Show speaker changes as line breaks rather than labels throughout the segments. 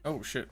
Oh shit.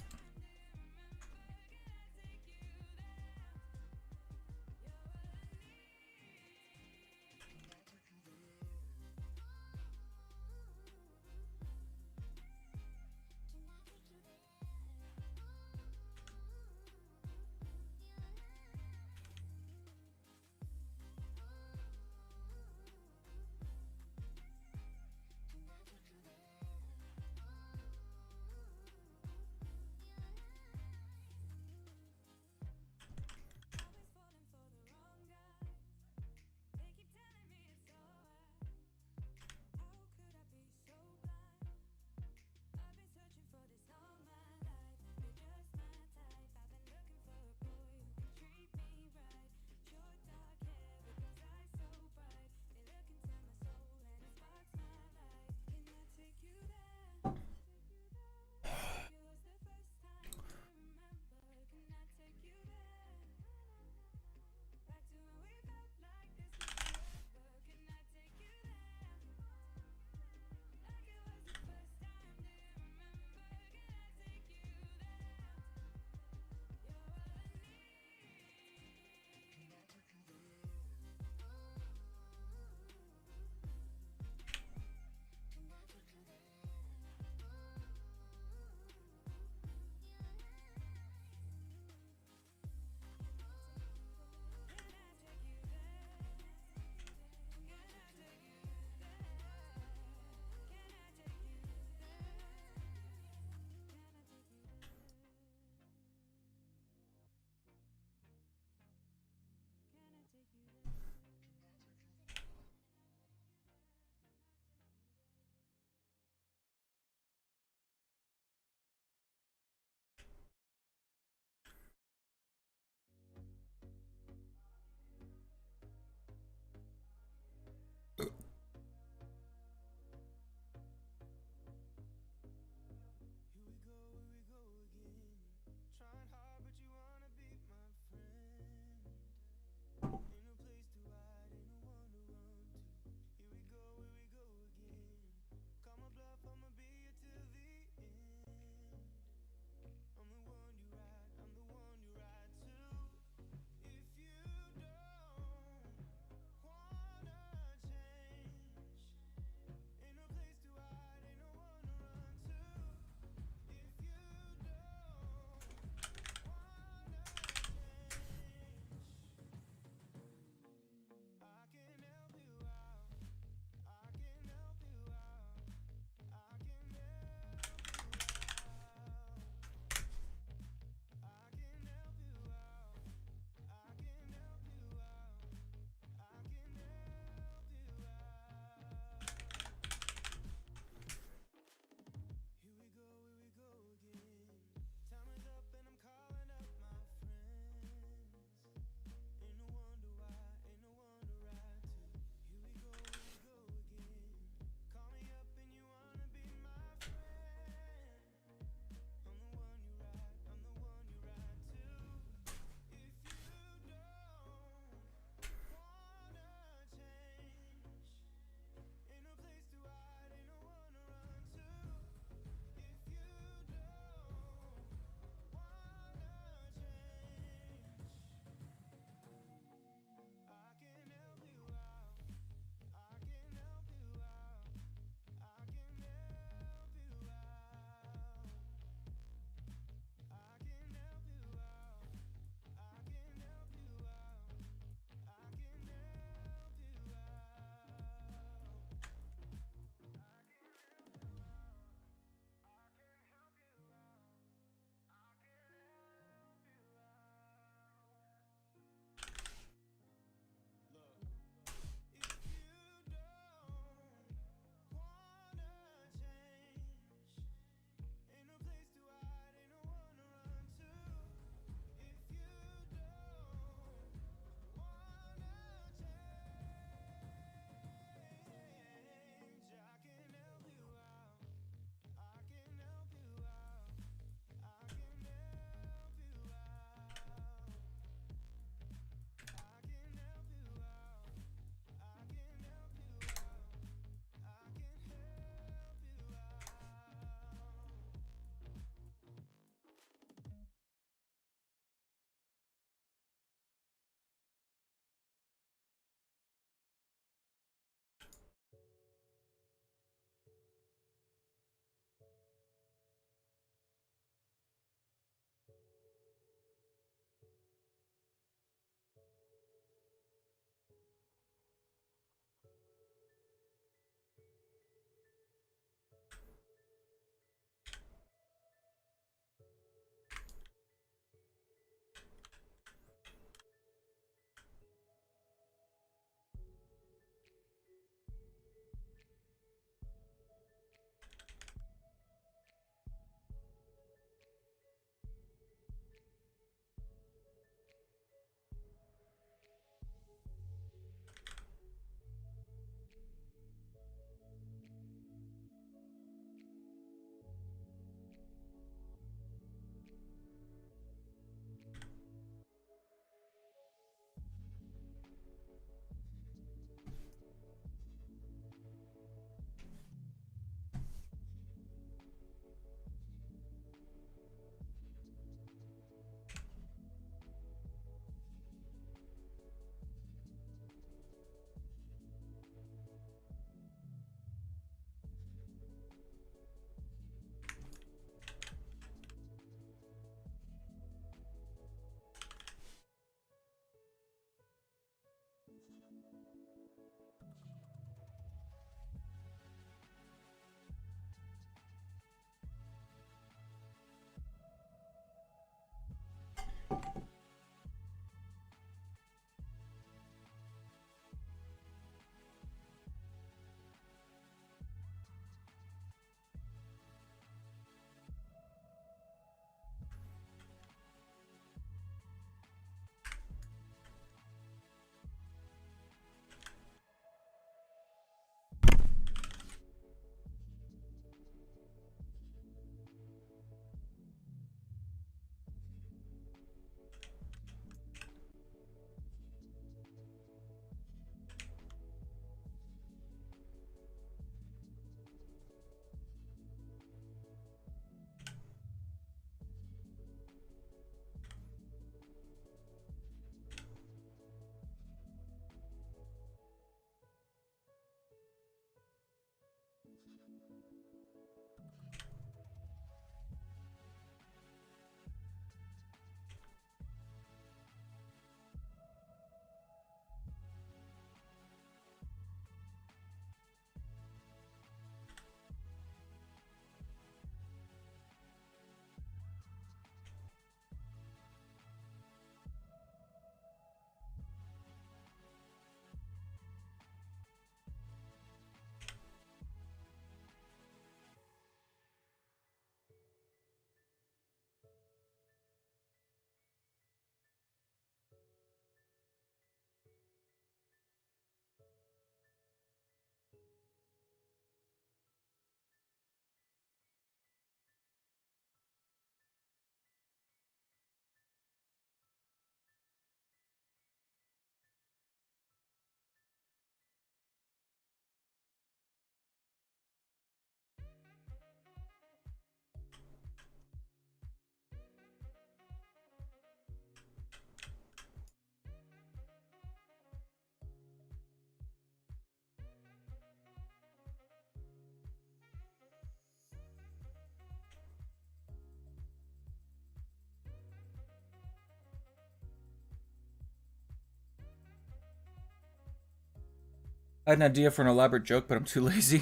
I had an idea for an elaborate joke, but I'm too lazy.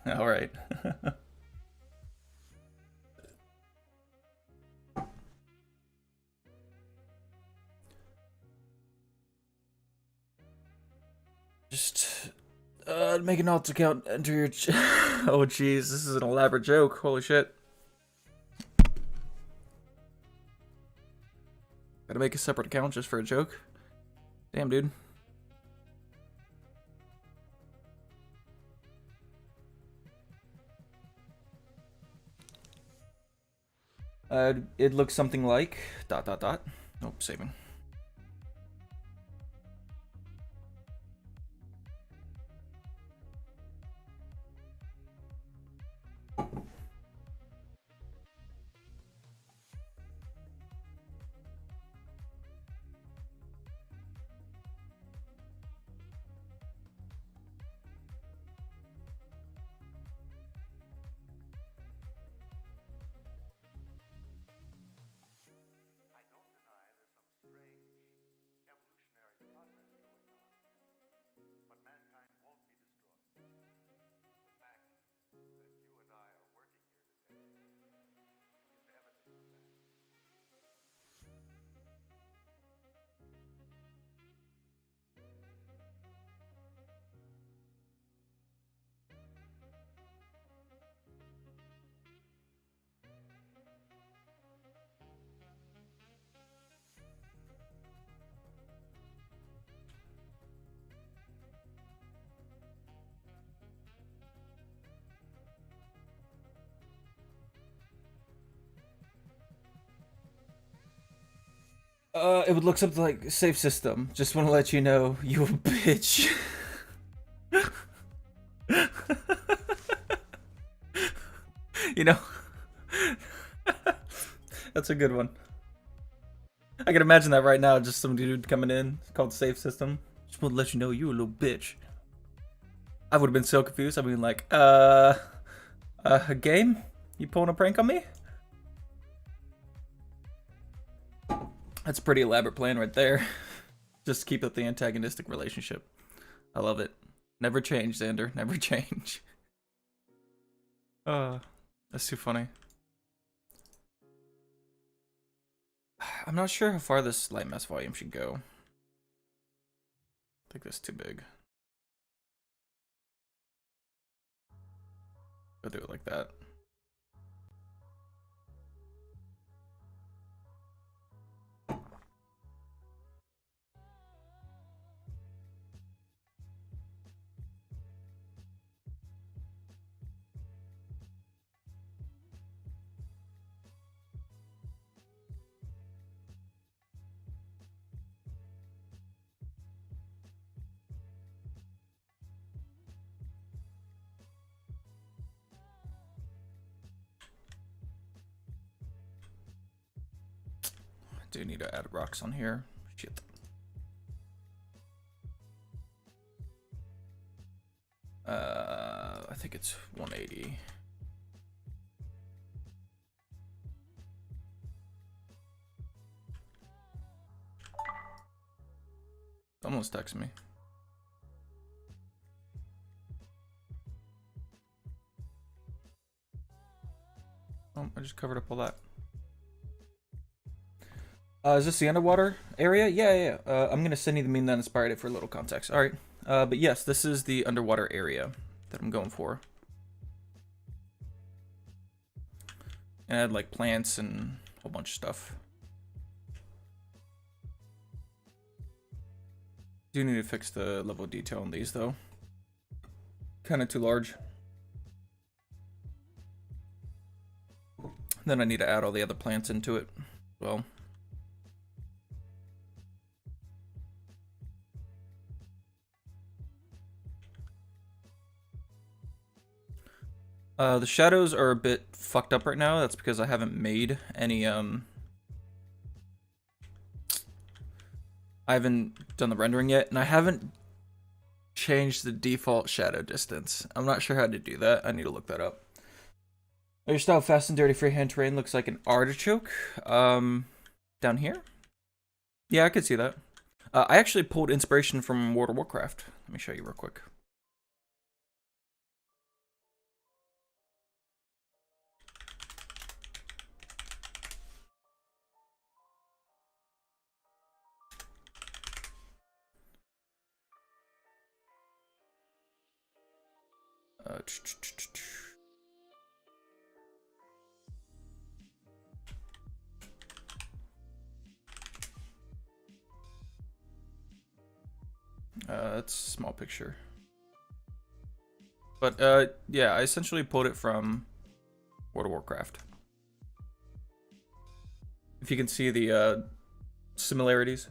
Alright. Just make an alt account, enter your oh jeez, this is an elaborate joke. Holy shit. Gotta make a separate account just for a joke? Damn, dude. It looks something like ... Nope, saving. It would look something like safe system. Just want to let you know, you a bitch. You know, that's a good one. I can imagine that right now. Just some dude coming in called safe system. Just want to let you know, you a little bitch. I would have been so confused. I'd been like, a game? You pulling a prank on me? That's a pretty elaborate plan right there. Just keep up the antagonistic relationship. I love it. Never change, Xander. Never change. That's too funny. I'm not sure how far this light mass volume should go. I think that's too big. Go do it like that. Do need to add rocks on here. Shit. I think it's 180. Someone's texting me. Oh, I just covered up all that. Is this the underwater area? Yeah. I'm gonna send you the meme that inspired it for a little context. All right. But yes, this is the underwater area that I'm going for. And I had like plants and a whole bunch of stuff. Do need to fix the level of detail on these though. Kind of too large. Then I need to add all the other plants into it. Well. The shadows are a bit fucked up right now. That's because I haven't made any, I haven't done the rendering yet, and I haven't changed the default shadow distance. I'm not sure how to do that. I need to look that up. Your style of fast and dirty freehand terrain looks like an artichoke. Down here? Yeah, I could see that. I actually pulled inspiration from World of Warcraft. Let me show you real quick. That's a small picture. But yeah, I essentially pulled it from World of Warcraft. If you can see the similarities.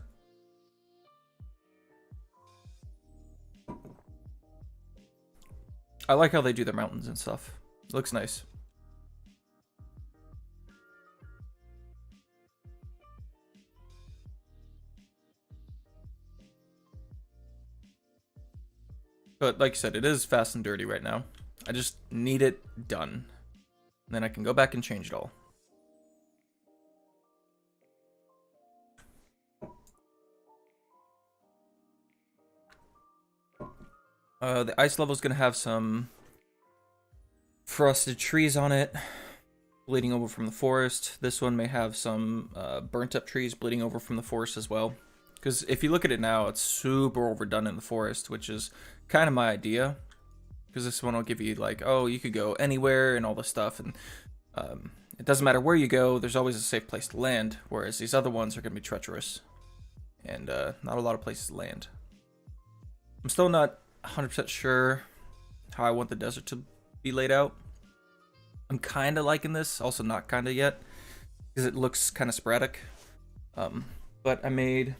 I like how they do their mountains and stuff. It looks nice. But like I said, it is fast and dirty right now. I just need it done. And then I can go back and change it all. The ice level is going to have some frosted trees on it, bleeding over from the forest. This one may have some burnt up trees bleeding over from the forest as well. Because if you look at it now, it's super overdone in the forest, which is kind of my idea. Because this one will give you like, oh, you could go anywhere and all this stuff. And it doesn't matter where you go, there's always a safe place to land. Whereas these other ones are going to be treacherous. And not a lot of places to land. I'm still not 100% sure how I want the desert to be laid out. I'm kind of liking this, also not kind of yet, because it looks kind of sporadic. But I made...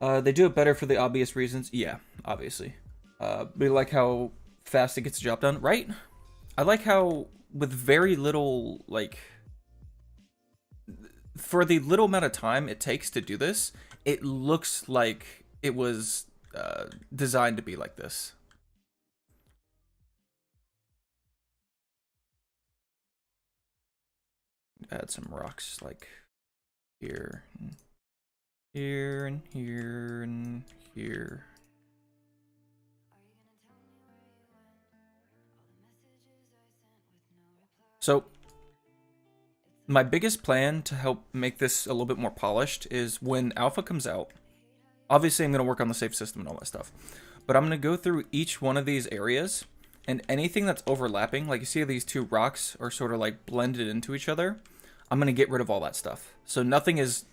they do it better for the obvious reasons. Yeah, obviously. But I like how fast it gets the job done, right? I like how with very little, like... For the little amount of time it takes to do this, it looks like it was designed to be like this. Add some rocks like here, and here, and here, and here. So my biggest plan to help make this a little bit more polished is when Alpha comes out, obviously I'm going to work on the safe system and all that stuff, but I'm going to go through each one of these areas, and anything that's overlapping, like you see these two rocks are sort of like blended into each other, I'm going to get rid of all that stuff. So nothing is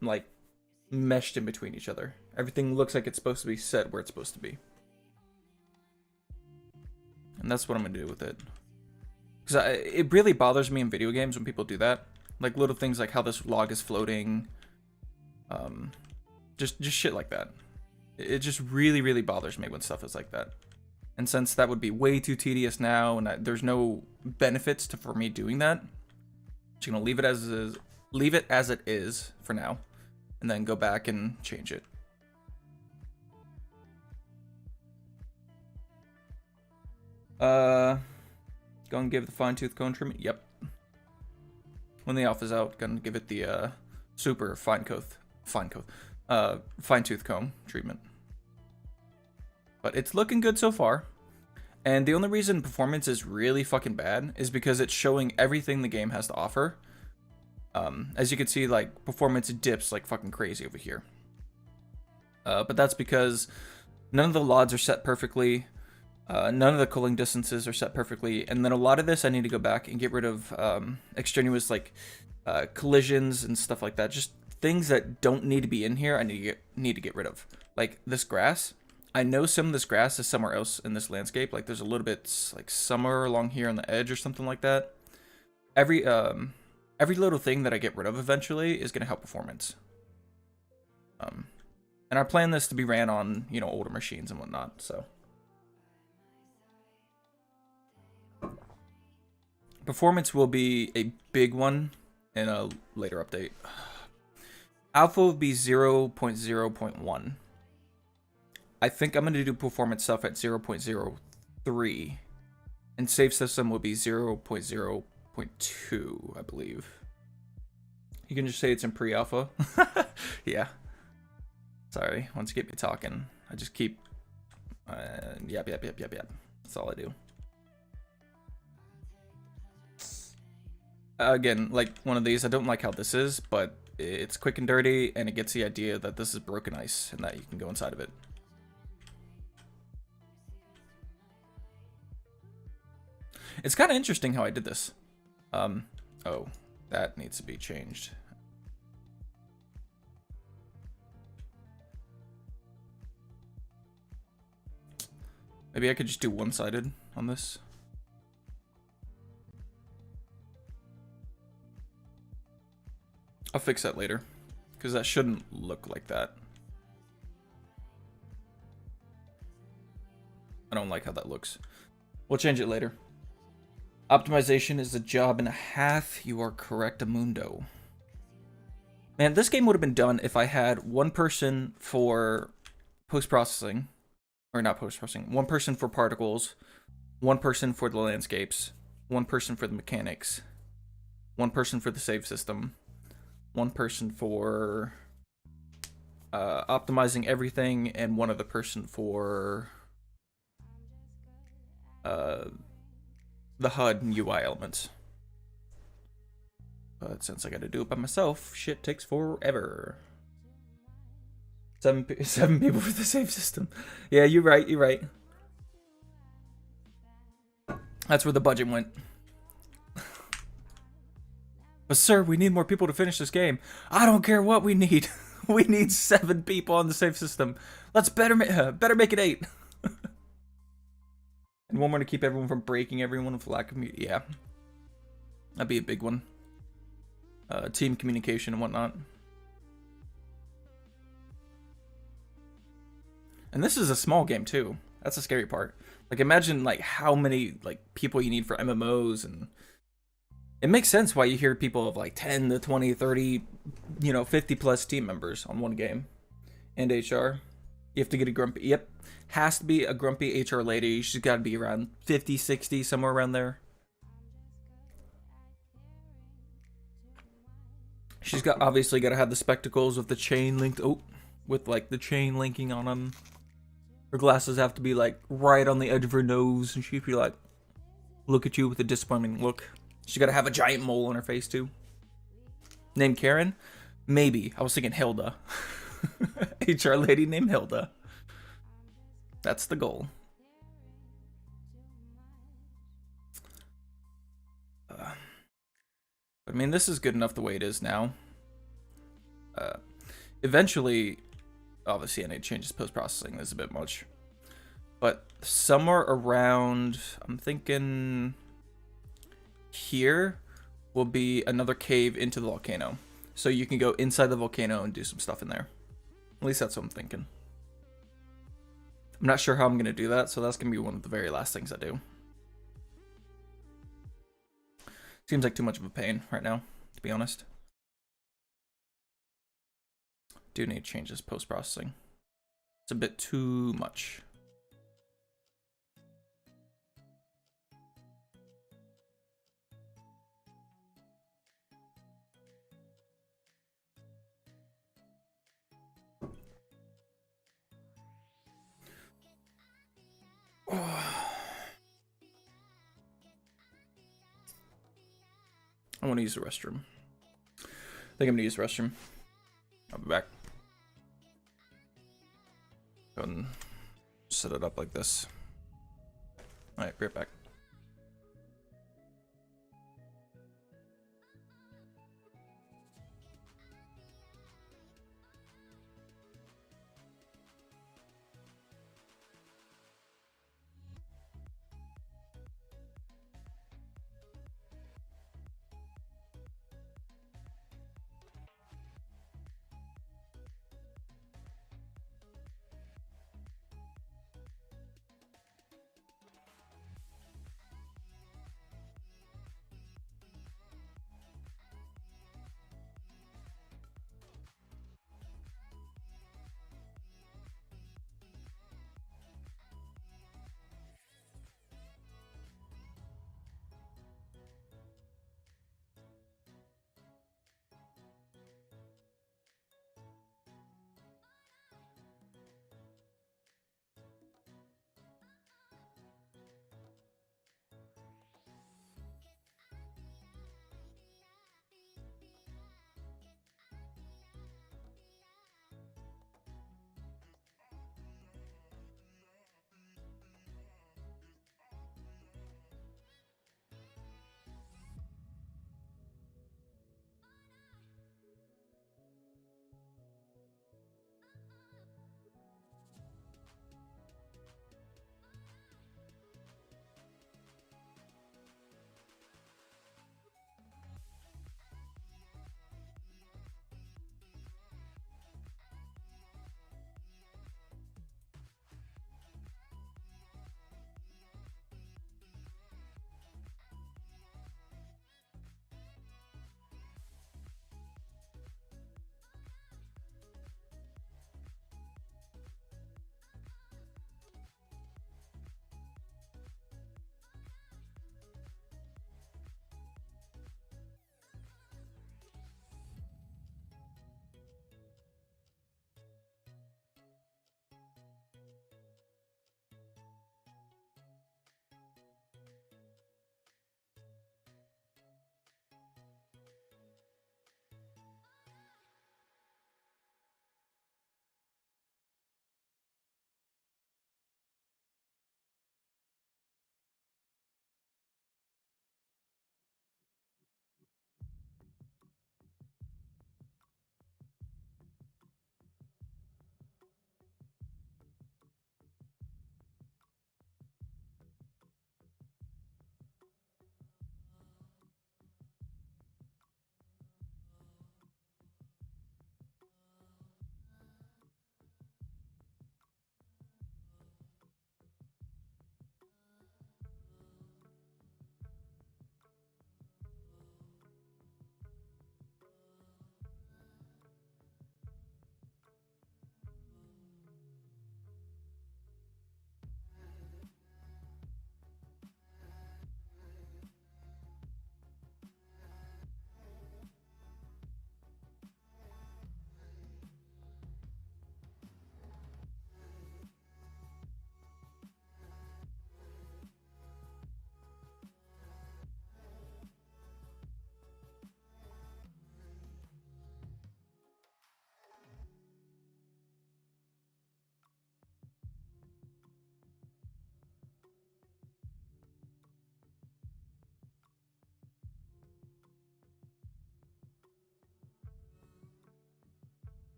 like meshed in between each other. Everything looks like it's supposed to be set where it's supposed to be. And that's what I'm going to do with it. Because it really bothers me in video games when people do that. Like little things like how this log is floating. Just shit like that. It just really, really bothers me when stuff is like that. And since that would be way too tedious now, and there's no benefits for me doing that, I'm just gonna leave it as it is for now, and then go back and change it. Gonna give the fine-tooth comb treatment. Yep. When the alpha's out, gonna give it the super fine-tooth comb treatment. But it's looking good so far. And the only reason performance is really fucking bad is because it's showing everything the game has to offer. As you can see, like, performance dips like fucking crazy over here. But that's because none of the LODs are set perfectly. None of the cooling distances are set perfectly. And then a lot of this I need to go back and get rid of extraneous, like, collisions and stuff like that. Just things that don't need to be in here I need to get rid of. Like, this grass. I know some of this grass is somewhere else in this landscape. Like, there's a little bit, like, somewhere along here on the edge or something like that. Every little thing that I get rid of eventually is going to help performance. And I plan this to be ran on, you know, older machines and whatnot, so. Performance will be a big one in a later update. Alpha will be 0.0.1. I think I'm going to do performance stuff at 0.03. And save system will be 0.0.2, I believe. You can just say it's in pre-alpha. Yeah. Sorry, once you get me talking, I just keep... yep. That's all I do. Again, like one of these, I don't like how this is, but it's quick and dirty, and it gets the idea that this is broken ice, and that you can go inside of it. It's kind of interesting how I did this. Oh, that needs to be changed. Maybe I could just do one-sided on this. I'll fix that later, because that shouldn't look like that. I don't like how that looks. We'll change it later. Optimization is a job and a half. You are correct, Amundo. Man, this game would have been done if I had one person for post-processing. Or not post-processing. One person for particles. One person for the landscapes. One person for the mechanics. One person for the save system. One person for optimizing everything. And one other person for the HUD and UI elements. But since I gotta do it by myself, shit takes forever. Seven people for the save system. Yeah, you're right, you're right. That's where the budget went. But sir, we need more people to finish this game. I don't care what we need. We need 7 people on the save system. Let's better make it 8. And one more to keep everyone from breaking everyone with lack of yeah. That'd be a big one. Team communication and whatnot. And this is a small game too. That's the scary part. Like imagine like how many like people you need for MMOs, and it makes sense why you hear people of like 10 to 20, 30, 50 plus team members on one game. And HR. You have to get a grumpy, yep. Has to be a grumpy HR lady. She's got to be around 50, 60, somewhere around there. She's got obviously got to have the spectacles with the chain linked. Oh, with like the chain linking on them. Her glasses have to be like right on the edge of her nose, and she'd be like, look at you with a disappointing look. She got to have a giant mole on her face too. Named Karen? Maybe. I was thinking Hilda. HR lady named Hilda. That's the goal. I mean, this is good enough the way it is now. Eventually, obviously, NA changes post-processing. There's a bit much. But somewhere around, I'm thinking here will be another cave into the volcano. So you can go inside the volcano and do some stuff in there. At least that's what I'm thinking. I'm not sure how I'm going to do that, so that's going to be one of the very last things I do. Seems like too much of a pain right now, to be honest. Do need to change this post-processing. It's a bit too much. I want to use the restroom. I think I'm going to use the restroom. I'll be back. Go and set it up like this. Alright, be right back.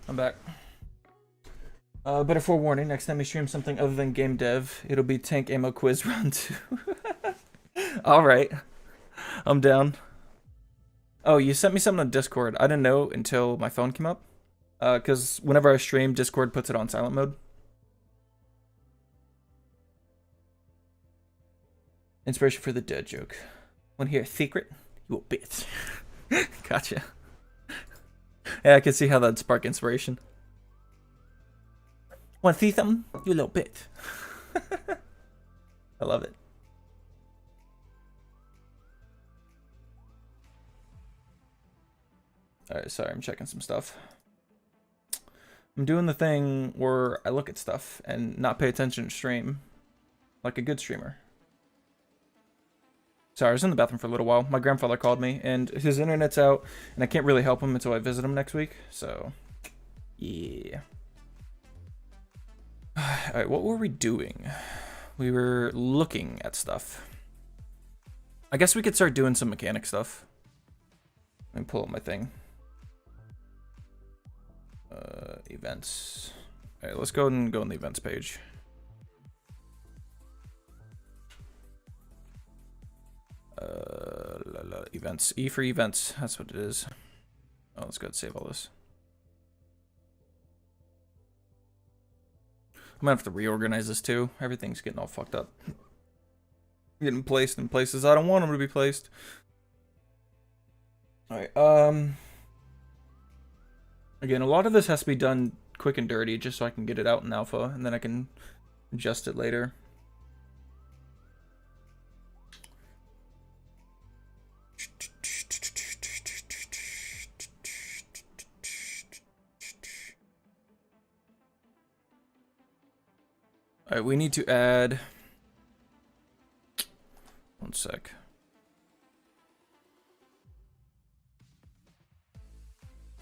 I'm back. Better forewarning, next time we stream something other than game dev, it'll be tank ammo quiz round 2. Alright. I'm down. Oh, you sent me something on Discord. I didn't know until my phone came up. Because whenever I stream, Discord puts it on silent mode. Inspiration for the dead joke. Want to hear a secret? You a bitch. Gotcha. Yeah, I can see how that'd spark inspiration. Want to see something? You little bitch. I love it. Alright, sorry, I'm checking some stuff. I'm doing the thing where I look at stuff and not pay attention to stream. Like a good streamer. Sorry, I was in the bathroom for a little while. My grandfather called me, and his internet's out, and I can't really help him until I visit him next week, so... yeah. Alright, what were we doing? We were looking at stuff. I guess we could start doing some mechanic stuff. Let me pull up my thing. Events. Alright, let's go and go on the events page. Events. E for events. That's what it is. Oh, let's go ahead and save all this. I'm gonna have to reorganize this too. Everything's getting all fucked up. Getting placed in places I don't want them to be placed. Alright, again, a lot of this has to be done quick and dirty just so I can get it out in alpha, and then I can adjust it later. Alright, we need to add... one sec.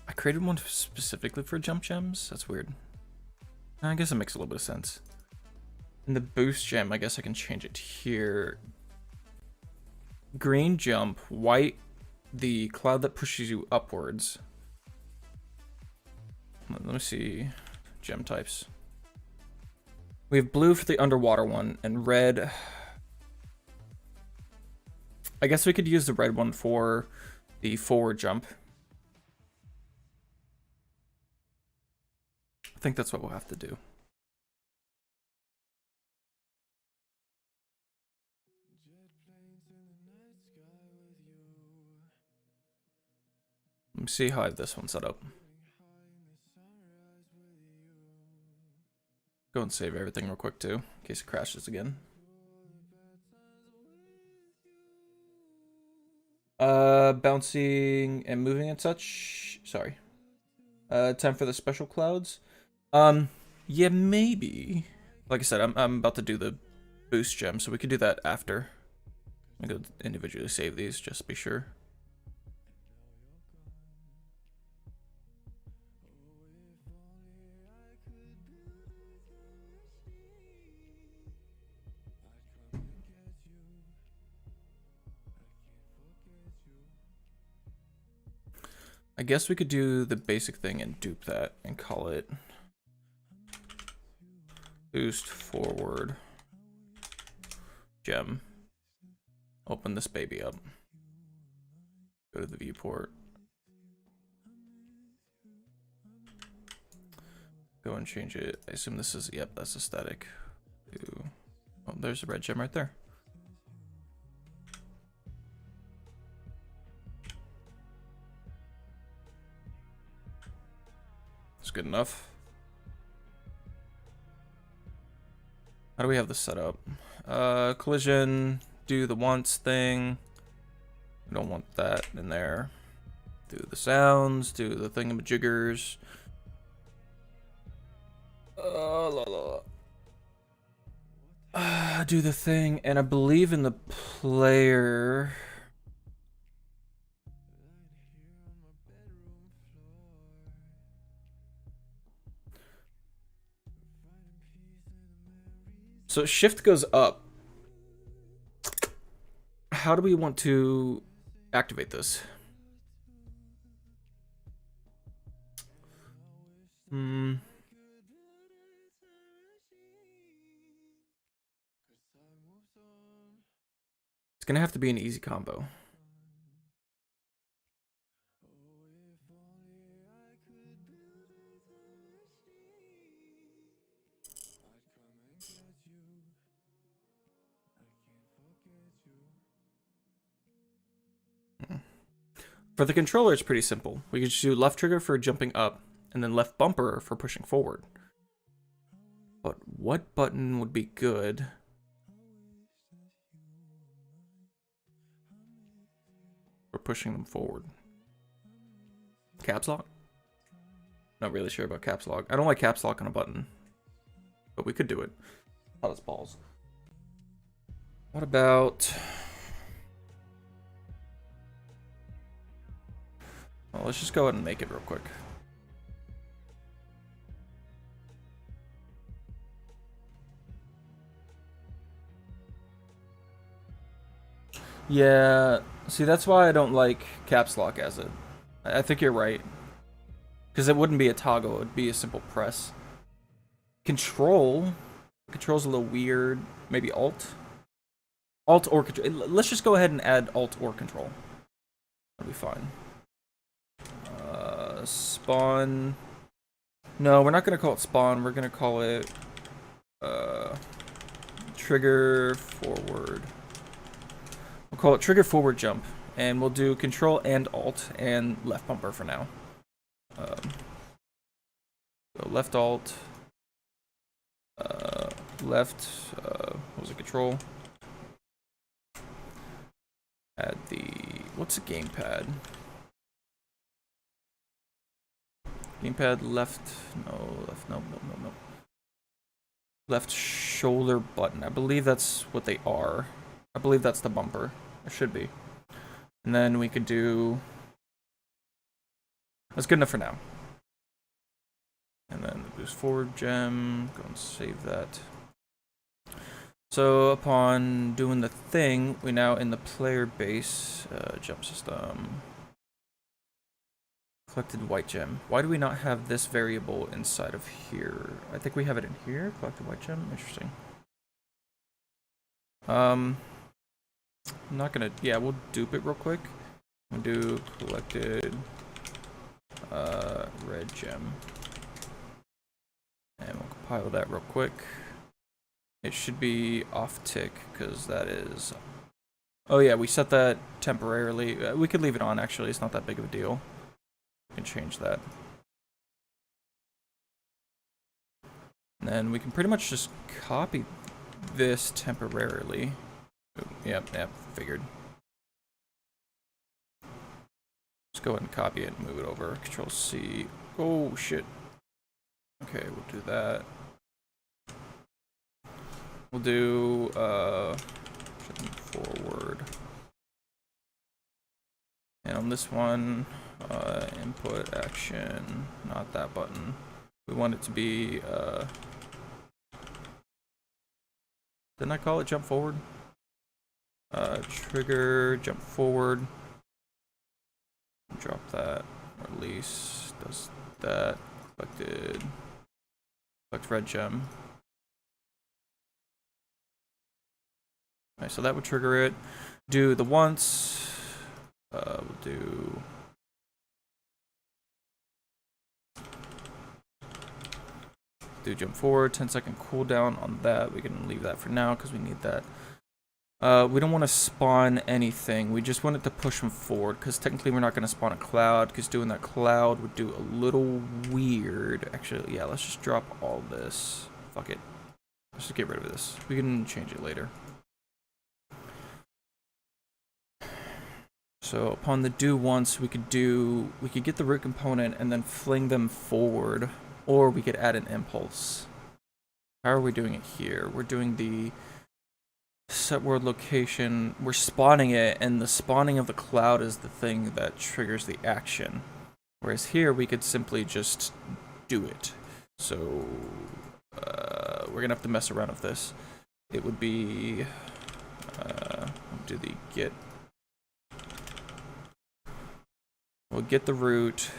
I created one specifically for jump gems? That's weird. I guess it makes a little bit of sense. In the boost gem, I guess I can change it here. Green jump, white the cloud that pushes you upwards. Let me see gem types. We have blue for the underwater one, and red... I guess we could use the red one for the forward jump. I think that's what we'll have to do. Let me see how I have this one set up. Go and save everything real quick too, in case it crashes again. Bouncing and moving and such. Sorry. Time for the special clouds. Yeah, maybe. Like I said, I'm about to do the boost gem, so we could do that after. I'm gonna go individually save these just to be sure. I guess we could do the basic thing and dupe that and call it boost forward gem. Open this baby up. Go to the viewport. Go and change it. I assume this is, yep, that's a static. Oh, there's a red gem right there. That's good enough. How do we have this set up? Collision, do the once thing. We don't want that in there. Do the sounds, do the thingamajiggers. Do the thing, and I believe in the player. So shift goes up. How do we want to activate this? Hmm. It's gonna have to be an easy combo. For the controller, it's pretty simple. We can just do left trigger for jumping up, and then left bumper for pushing forward. But what button would be good? For pushing them forward. Caps lock? Not really sure about caps lock. I don't like caps lock on a button. But we could do it. Hot as balls. What about... Well, let's just go ahead and make it real quick. Yeah, see, that's why I don't like caps lock as it. I think you're right. Because it wouldn't be a toggle, it would be a simple press. Control. Control's a little weird. Maybe alt? Alt or control. Let's just go ahead and add alt or control. That'll be fine. Spawn. No, we're not going to call it spawn. We're going to call it trigger forward. We'll call it trigger forward jump. And we'll do control and alt and left bumper for now. So left alt. Left, what was it, control? Add the, what's a gamepad? Gamepad left, no, left, no. Left shoulder button. I believe that's what they are. I believe that's the bumper. It should be. And then we could do, that's good enough for now. And then the boost forward gem, go and save that. So upon doing the thing, we now in the player base jump system collected white gem. Why do we not have this variable inside of here? I think we have it in here. Collected white gem. Interesting. I'm not gonna. Yeah, we'll dupe it real quick. We'll do collected red gem, and we'll compile that real quick. It should be off tick, because that is... Oh yeah, we set that temporarily. We could leave it on, actually. It's not that big of a deal. We can change that. And then we can pretty much just copy this temporarily. Ooh, yep, figured. Let's go ahead and copy it and move it over. Control C. Oh, shit. Okay, we'll do that. We'll do forward, and on this one, input action, not that button. We want it to be didn't I call it jump forward? Trigger jump forward. Drop that. Release does that. Collected. Collect red gem. Alright, so that would trigger it. Do the once. We'll do jump forward. 10-second cooldown on that. We can leave that for now because we need that. We don't want to spawn anything. We just want it to push them forward because technically we're not going to spawn a cloud because doing that cloud would do a little weird. Actually, yeah, let's just drop all this. Fuck it. Let's just get rid of this. We can change it later. So upon the do once, we could get the root component and then fling them forward, or we could add an impulse. How are we doing it here? We're doing the set world location. We're spawning it, and the spawning of the cloud is the thing that triggers the action. Whereas here, we could simply just do it. So we're gonna have to mess around with this. It would be do the get. We'll get the root,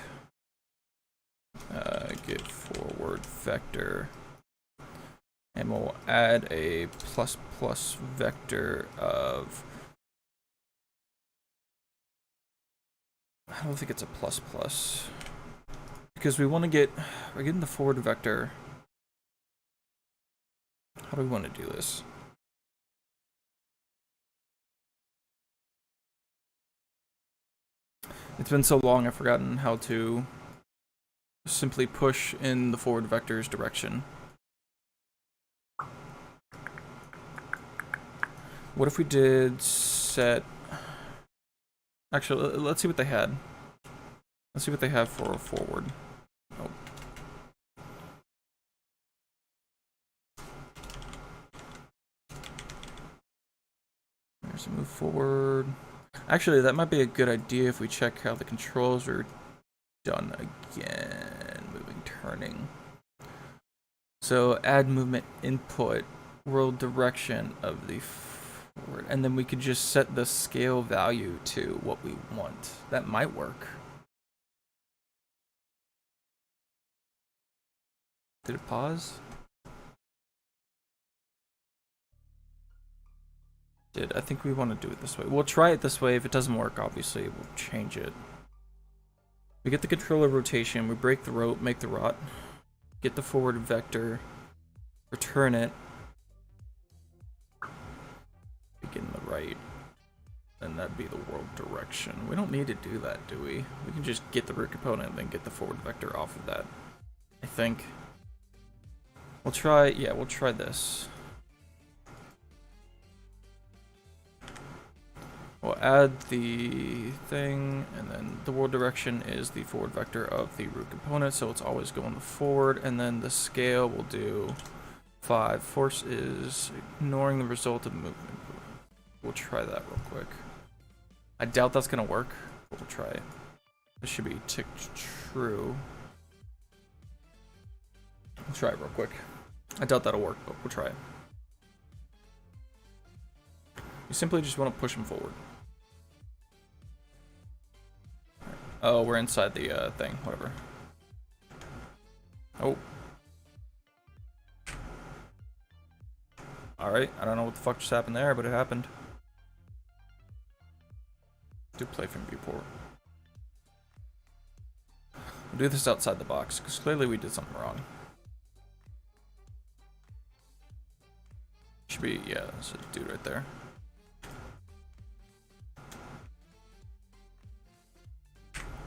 get forward vector. And we'll add a plus plus vector of... I don't think it's a plus plus. Because we want to get... We're getting the forward vector. How do we want to do this? It's been so long I've forgotten how to simply push in the forward vector's direction. What if we did set... Actually, let's see what they had. Let's see what they have for forward. Oh. There's a move forward. Actually, that might be a good idea if we check how the controls are done again. Moving, turning. So add movement input, world direction of the forward, and then we could just set the scale value to what we want. That might work. Did it pause? I think we want to do it this way. We'll try it this way. If it doesn't work, obviously, we'll change it. We get the controller rotation, we break the rope, make the rot, get the forward vector, return it, begin the right, and that'd be the world direction. We don't need to do that, do we? We can just get the root component and then get the forward vector off of that, I think. We'll try, yeah, we'll try this. We'll add the thing, and then the world direction is the forward vector of the root component, so it's always going forward, and then the scale will do 5. Force is ignoring the result of movement. We'll try that real quick. I doubt that's going to work, but we'll try it. This should be ticked true. We'll try it real quick. I doubt that'll work, but we'll try it. You simply just want to push them forward. Oh, we're inside the thing, whatever. Oh. Alright, I don't know what the fuck just happened there, but it happened. Do play from viewport. We'll do this outside the box, because clearly we did something wrong. Should be, yeah, there's a dude right there.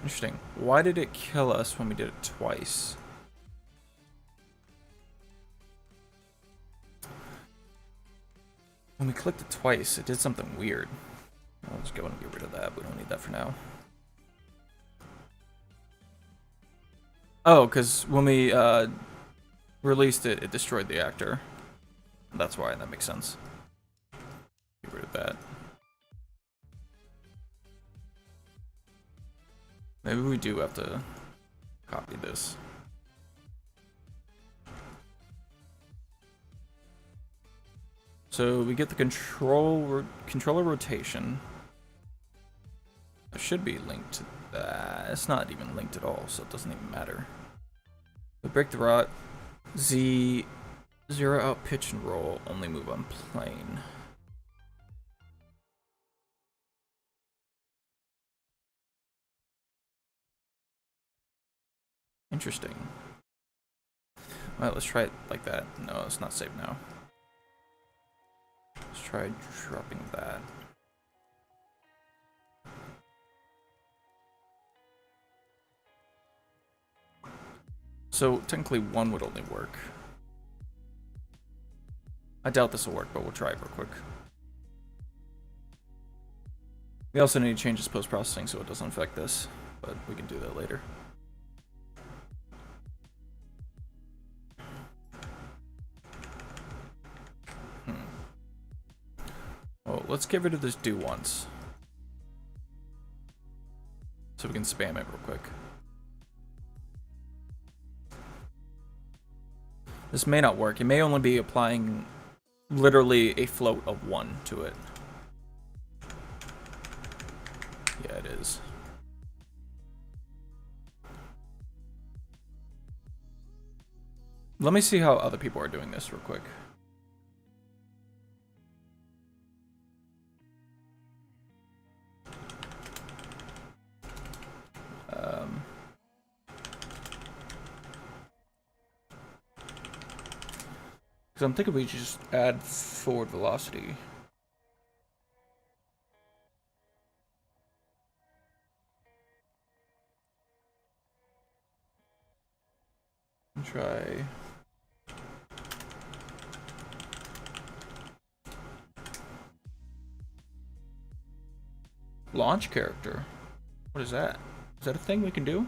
Interesting. Why did it kill us when we did it twice? When we clicked it twice, it did something weird. I'll just go and get rid of that. We don't need that for now. Oh, because when we released it, it destroyed the actor. That's why. That makes sense. Get rid of that. Maybe we do have to copy this. So we get the controller rotation. It should be linked to that. It's not even linked at all, so it doesn't even matter. We break the rot. Z, 0 out pitch and roll, only move on plane. Interesting. Alright, let's try it like that. No, it's not saved now. Let's try dropping that. So technically one would only work. I doubt this will work, but we'll try it real quick. We also need to change this post-processing so it doesn't affect this, but we can do that later. Oh, let's get rid of this do once. So we can spam it real quick. This may not work. It may only be applying literally a float of 1 to it. Yeah, it is. Let me see how other people are doing this real quick. Because I'm thinking we just add forward velocity. Try. Launch character. What is that? Is that a thing we can do?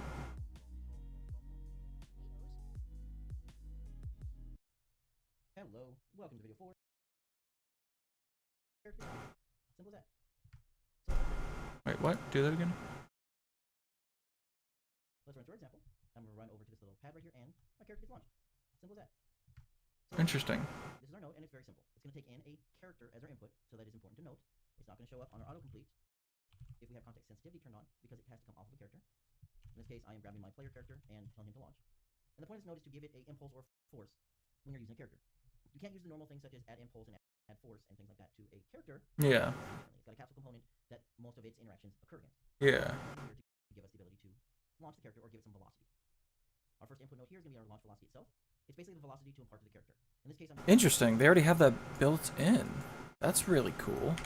Hello, welcome to video 4. Simple as that.
Wait, what? Do that again?
Let's run through our example. I'm going to run over to this little pad right here, and my character gets launched. Simple as that. So
Interesting.
this is our node, and it's very simple. It's going to take in a character as our input, so that is important to note. It's not going to show up on our autocomplete if we have context sensitivity turned on, because it has to come off of a character. In this case, I am grabbing my player character and telling him to launch. And the point of this node is to give it a impulse or force when you're using a character. You can't use the normal things such as add impulse and add force and things like that to a character.
Yeah.
It's got a capsule component that most of its interactions occur against.
Yeah.
To give us the ability to launch the character or give it some velocity. Our first input node here is going to be our launch velocity itself. It's basically the velocity to impart to the character. In this case, I'm
Interesting. They already have that built in. That's really cool.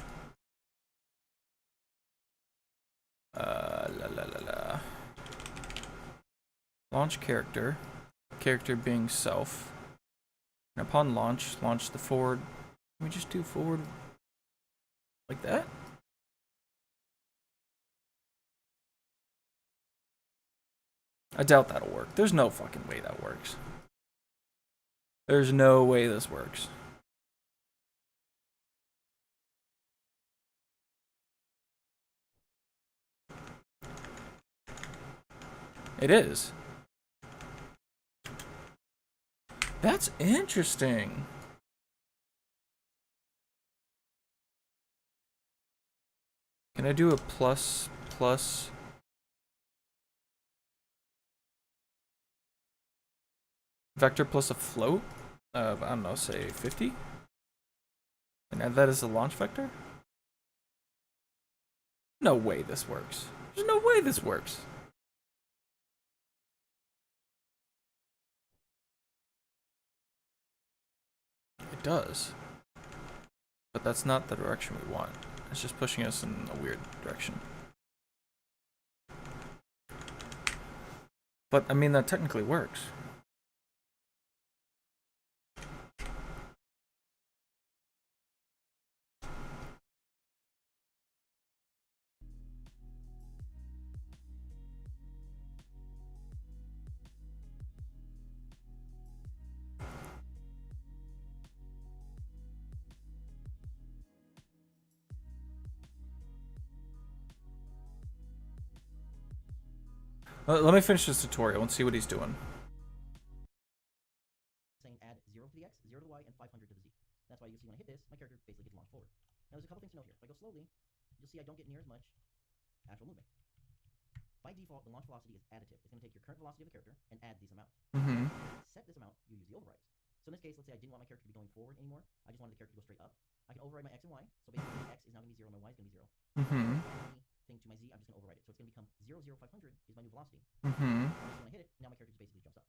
Launch character. Character being self. And upon launch, launch the forward. Can we just do forward like that? I doubt that'll work. There's no fucking way that works. There's no way this works. It is. That's interesting. Can I do a plus vector plus a float of, I don't know, say 50? And add that as a launch vector? No way this works. There's no way this works. It does. But that's not the direction we want. It's just pushing us in a weird direction. But, I mean, that technically works. Let me finish this tutorial and see what he's doing.
saying add 0 to the x, 0 to the y, and 500 to the z. That's why you see when I hit this, my character basically gets launched forward. Now there's a couple things to note here. If I go slowly, you'll see I don't get near as much actual movement. By default, the launch velocity is additive. It's going to take your current velocity of the character and add this amount.
Mm-hmm.
Set this amount, you use the overrides. So in this case, let's say I didn't want my character to be going forward anymore. I just wanted the character to go straight up. I can override my x and y. So basically, my x is now going to be 0, my y is going to be 0.
Mm-hmm.
Thing to my z, I'm just going to override it. So it's going to become 0, 0, 500 is my new velocity.
Mm-hmm.
When I hit it, now my character just basically jumps up.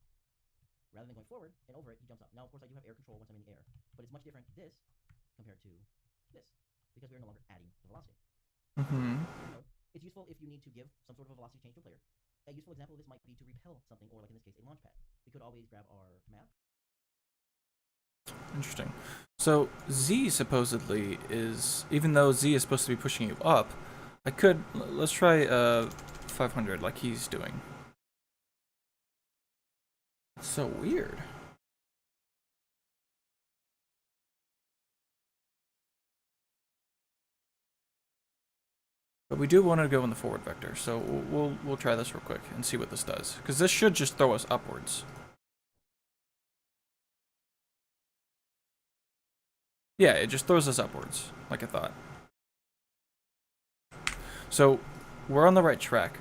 Rather than going forward and over it, he jumps up. Now, of course, I do have air control once I'm in the air, but it's much different this compared to this because we are no longer adding the velocity.
Mm-hmm.
So it's useful if you need to give some sort of a velocity change to a player. A useful example of this might be to repel something, or like in this case, a launch pad. We could always grab our map. Interesting.
So Z supposedly is, even though Z is supposed to be pushing you up, I could, let's try 500 like he's doing. It's so weird. But we do want to go in the forward vector, so we'll try this real quick and see what this does, because this should just throw us upwards. Yeah, it just throws us upwards, like I thought. So we're on the right track.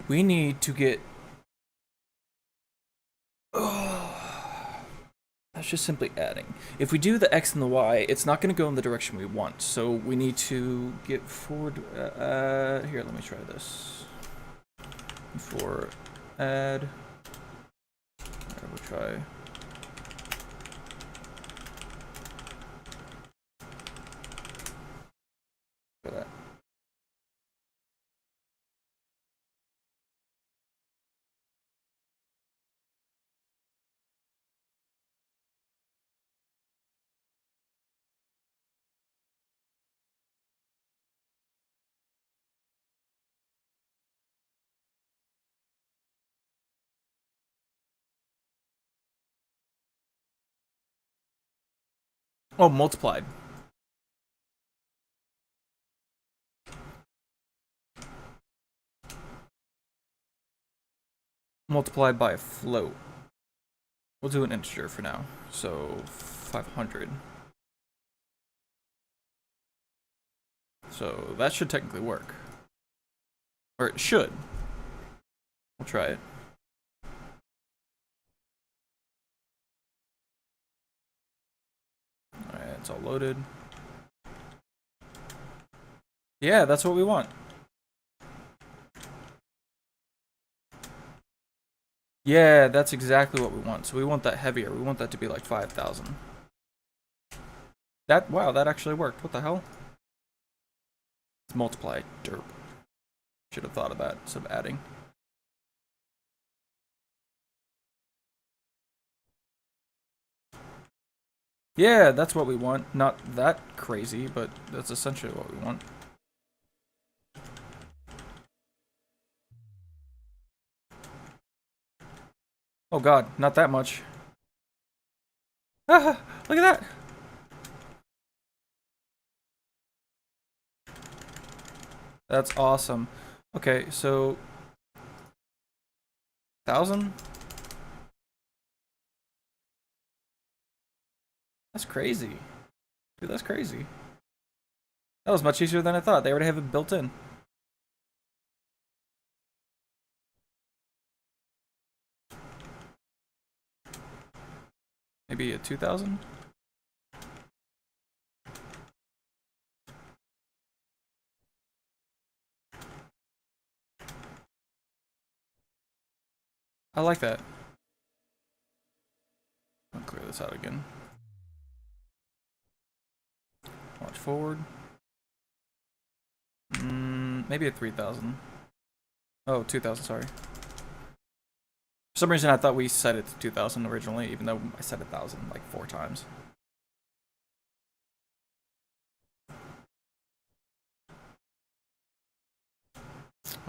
We need to get. It's just simply adding. If we do the X and the Y, it's not going to go in the direction we want. So we need to get forward. Here, let me try this. For add. We'll try. For that. Oh, multiplied. Multiplied by a float. We'll do an integer for now. So 500. So that should technically work. Or it should. We'll try it. Alright, it's all loaded. Yeah, that's what we want. Yeah, that's exactly what we want. So we want that heavier. We want that to be like 5,000. Wow, that actually worked. What the hell? It's multiply. Derp. Should have thought of that instead of adding. Yeah, that's what we want. Not that crazy, but that's essentially what we want. Oh god, not that much. Ah, look at that! That's awesome. Okay, so 1,000? That's crazy. Dude, that's crazy. That was much easier than I thought. They already have it built in. Maybe a 2,000? I like that. I'll clear this out again. Watch forward. Maybe a 3,000. Oh, 2,000, sorry. For some reason I thought we set it to 2,000 originally, even though I said 1,000 like 4 times.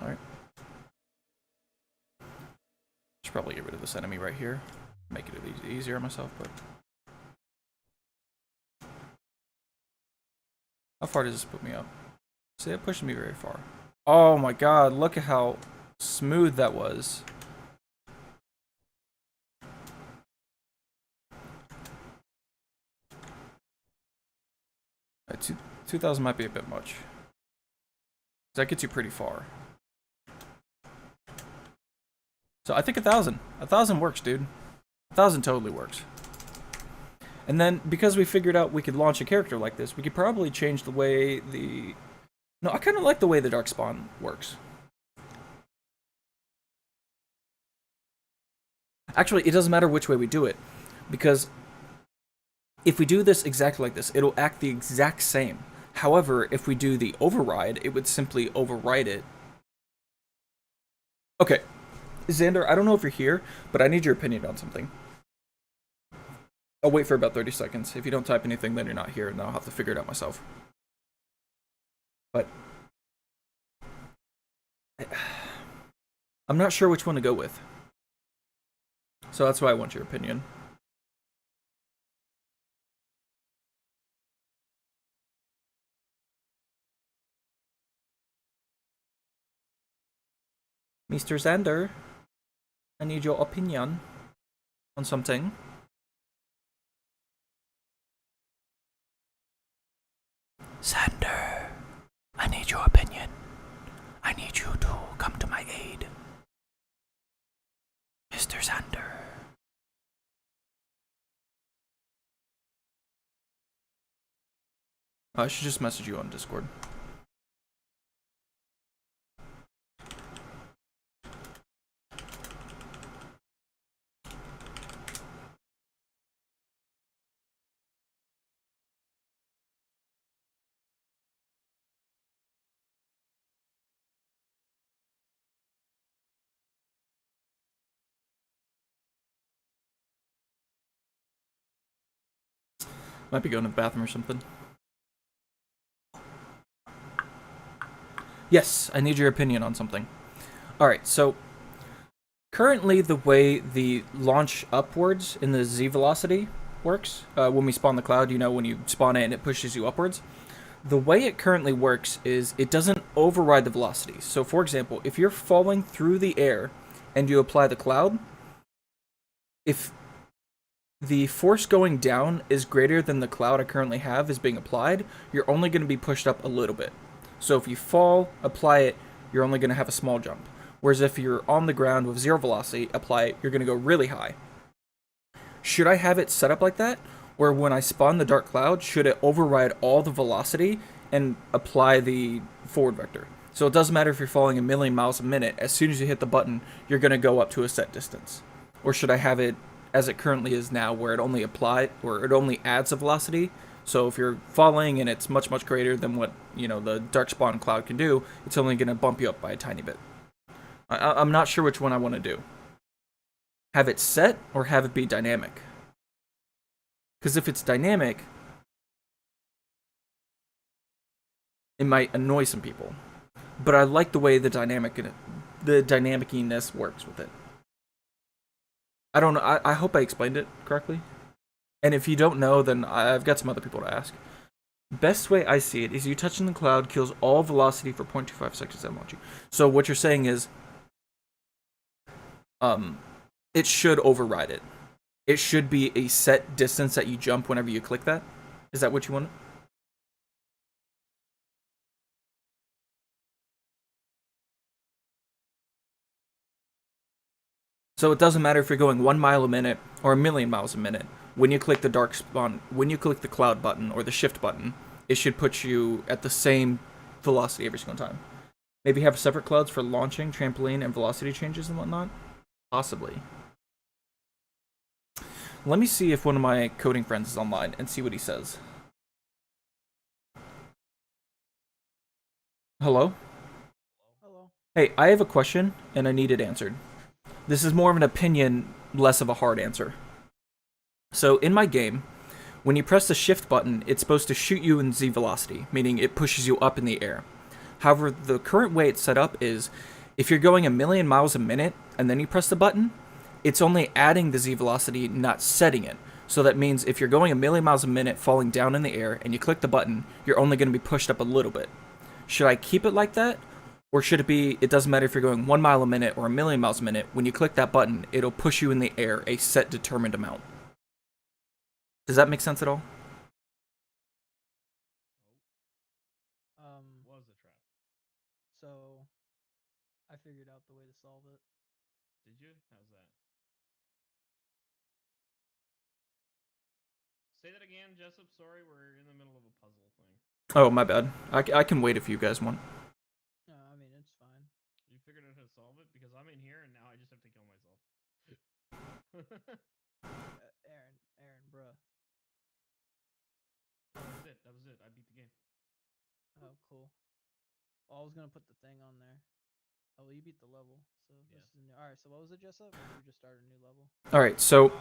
Alright. Should probably get rid of this enemy right here. Make it easier on myself, but... How far does this put me up? See, it pushed me very far. Oh my god, look at how smooth that was. 2,000 might be a bit much. That gets you pretty far. So I think 1,000. 1,000 works, dude. 1,000 totally works. And then, because we figured out we could launch a character like this, we could probably change the way the... No, I kind of like the way the Darkspawn works. Actually, it doesn't matter which way we do it, because if we do this exactly like this, it'll act the exact same. However, if we do the override, it would simply override it. Okay, Xander, I don't know if you're here, but I need your opinion on something. I'll wait for about 30 seconds. If you don't type anything, then you're not here, and I'll have to figure it out myself. But I'm not sure which one to go with. So that's why I want your opinion. Mr. Xander, I need your opinion on something. Xander, I need your opinion. I need you to come to my aid. Mr. Xander. I should just message you on Discord. Might be going to the bathroom or something. Yes, I need your opinion on something. Alright, so currently the way the launch upwards in the Z velocity works, when we spawn the cloud, you know, when you spawn it and it pushes you upwards, the way it currently works is it doesn't override the velocity. So for example, if you're falling through the air and you apply the cloud, if the force going down is greater than the cloud I currently have is being applied, you're only going to be pushed up a little bit. So if you fall, apply it, you're only going to have a small jump. Whereas if you're on the ground with 0 velocity, apply it, you're going to go really high. Should I have it set up like that? Or when I spawn the dark cloud, should it override all the velocity and apply the forward vector? So it doesn't matter if you're falling 1,000,000 miles a minute, as soon as you hit the button, you're going to go up to a set distance. Or should I have it as it currently is now, where it only adds a velocity? So if you're falling and it's much, much greater than what, you know, the dark spawn cloud can do, it's only going to bump you up by a tiny bit. I'm not sure which one I want to do. Have it set or have it be dynamic? Because if it's dynamic, it might annoy some people. But I like the way the dynamiciness works with it. I don't know. I hope I explained it correctly. And if you don't know, then I've got some other people to ask. Best way I see it is you touching the cloud kills all velocity for 0.25 seconds and launching. So what you're saying is, it should override it. It should be a set distance that you jump whenever you click that. Is that what you want? So it doesn't matter if you're going 1 mile a minute or 1,000,000 miles a minute. When you click the dark spawn, when you click the cloud button or the shift button, it should put you at the same velocity every single time. Maybe have separate clouds for launching, trampoline, and velocity changes and whatnot? Possibly. Let me see if one of my coding friends is online and see what he says. Hello?
Hello.
Hey, I have a question and I need it answered. This is more of an opinion, less of a hard answer. So in my game, when you press the shift button, it's supposed to shoot you in Z velocity, meaning it pushes you up in the air. However, the current way it's set up is, if you're going 1,000,000 miles a minute and then you press the button, it's only adding the Z velocity, not setting it. So that means if you're going 1,000,000 miles a minute falling down in the air and you click the button, you're only going to be pushed up a little bit. Should I keep it like that? Or should it be, it doesn't matter if you're going 1 mile a minute or 1,000,000 miles a minute, when you click that button, it'll push you in the air a set determined amount. Does that make sense at all?
What was the trap? So, I figured out the way to solve it. Did you? How's that? Say that again, Jessup. Sorry, we're in the middle of a puzzle thing.
Oh, my bad. I can wait if you guys want.
No, I mean, it's fine. You figured out how to solve it? Because I'm in here and now I just have to kill myself. Aaron, bruh. That was it. I beat the game. Oh, cool. Well, I was gonna put the thing on there. Oh, well, you beat the level. So this is new. All right. So what was it, Jessup? Or did you just start a new level?
All right, so
All right,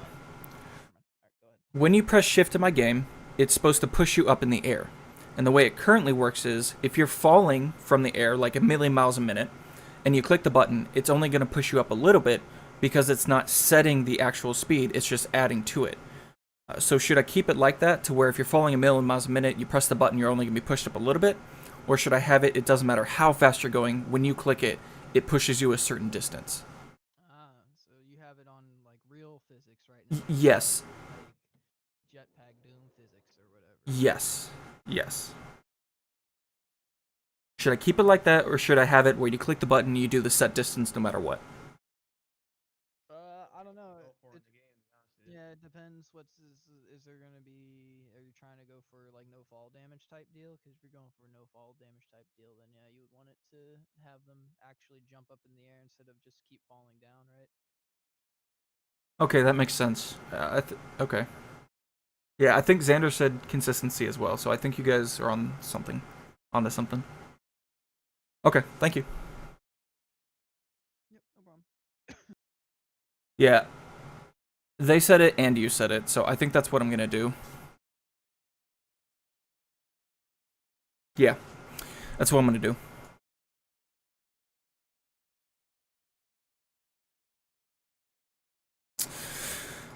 go ahead.
when you press shift in my game, it's supposed to push you up in the air. And the way it currently works is, if you're falling from the air like 1,000,000 miles a minute, and you click the button, it's only going to push you up a little bit because it's not setting the actual speed, it's just adding to it. So should I keep it like that, to where if you're falling 1,000,000 miles a minute, you press the button, you're only going to be pushed up a little bit? Or should I have it, it doesn't matter how fast you're going, when you click it, it pushes you a certain distance?
So you have it on like real physics right now.
Yes.
Like jetpack doom physics or whatever.
Yes. Yes. Should I keep it like that, or should I have it where you click the button and you do the set distance no matter what?
I don't know. Yeah, it depends. Is there gonna be? Are you trying to go for like no fall damage type deal? Because if you're going for no fall damage type deal, then yeah, you would want it to have them actually jump up in the air instead of just keep falling down, right?
Okay, that makes sense. Okay. Yeah, I think Xander said consistency as well, so I think you guys are on something. Onto something. Okay, thank you.
Yep, no problem.
Yeah. They said it and you said it, so I think that's what I'm gonna do. Yeah. That's what I'm gonna do.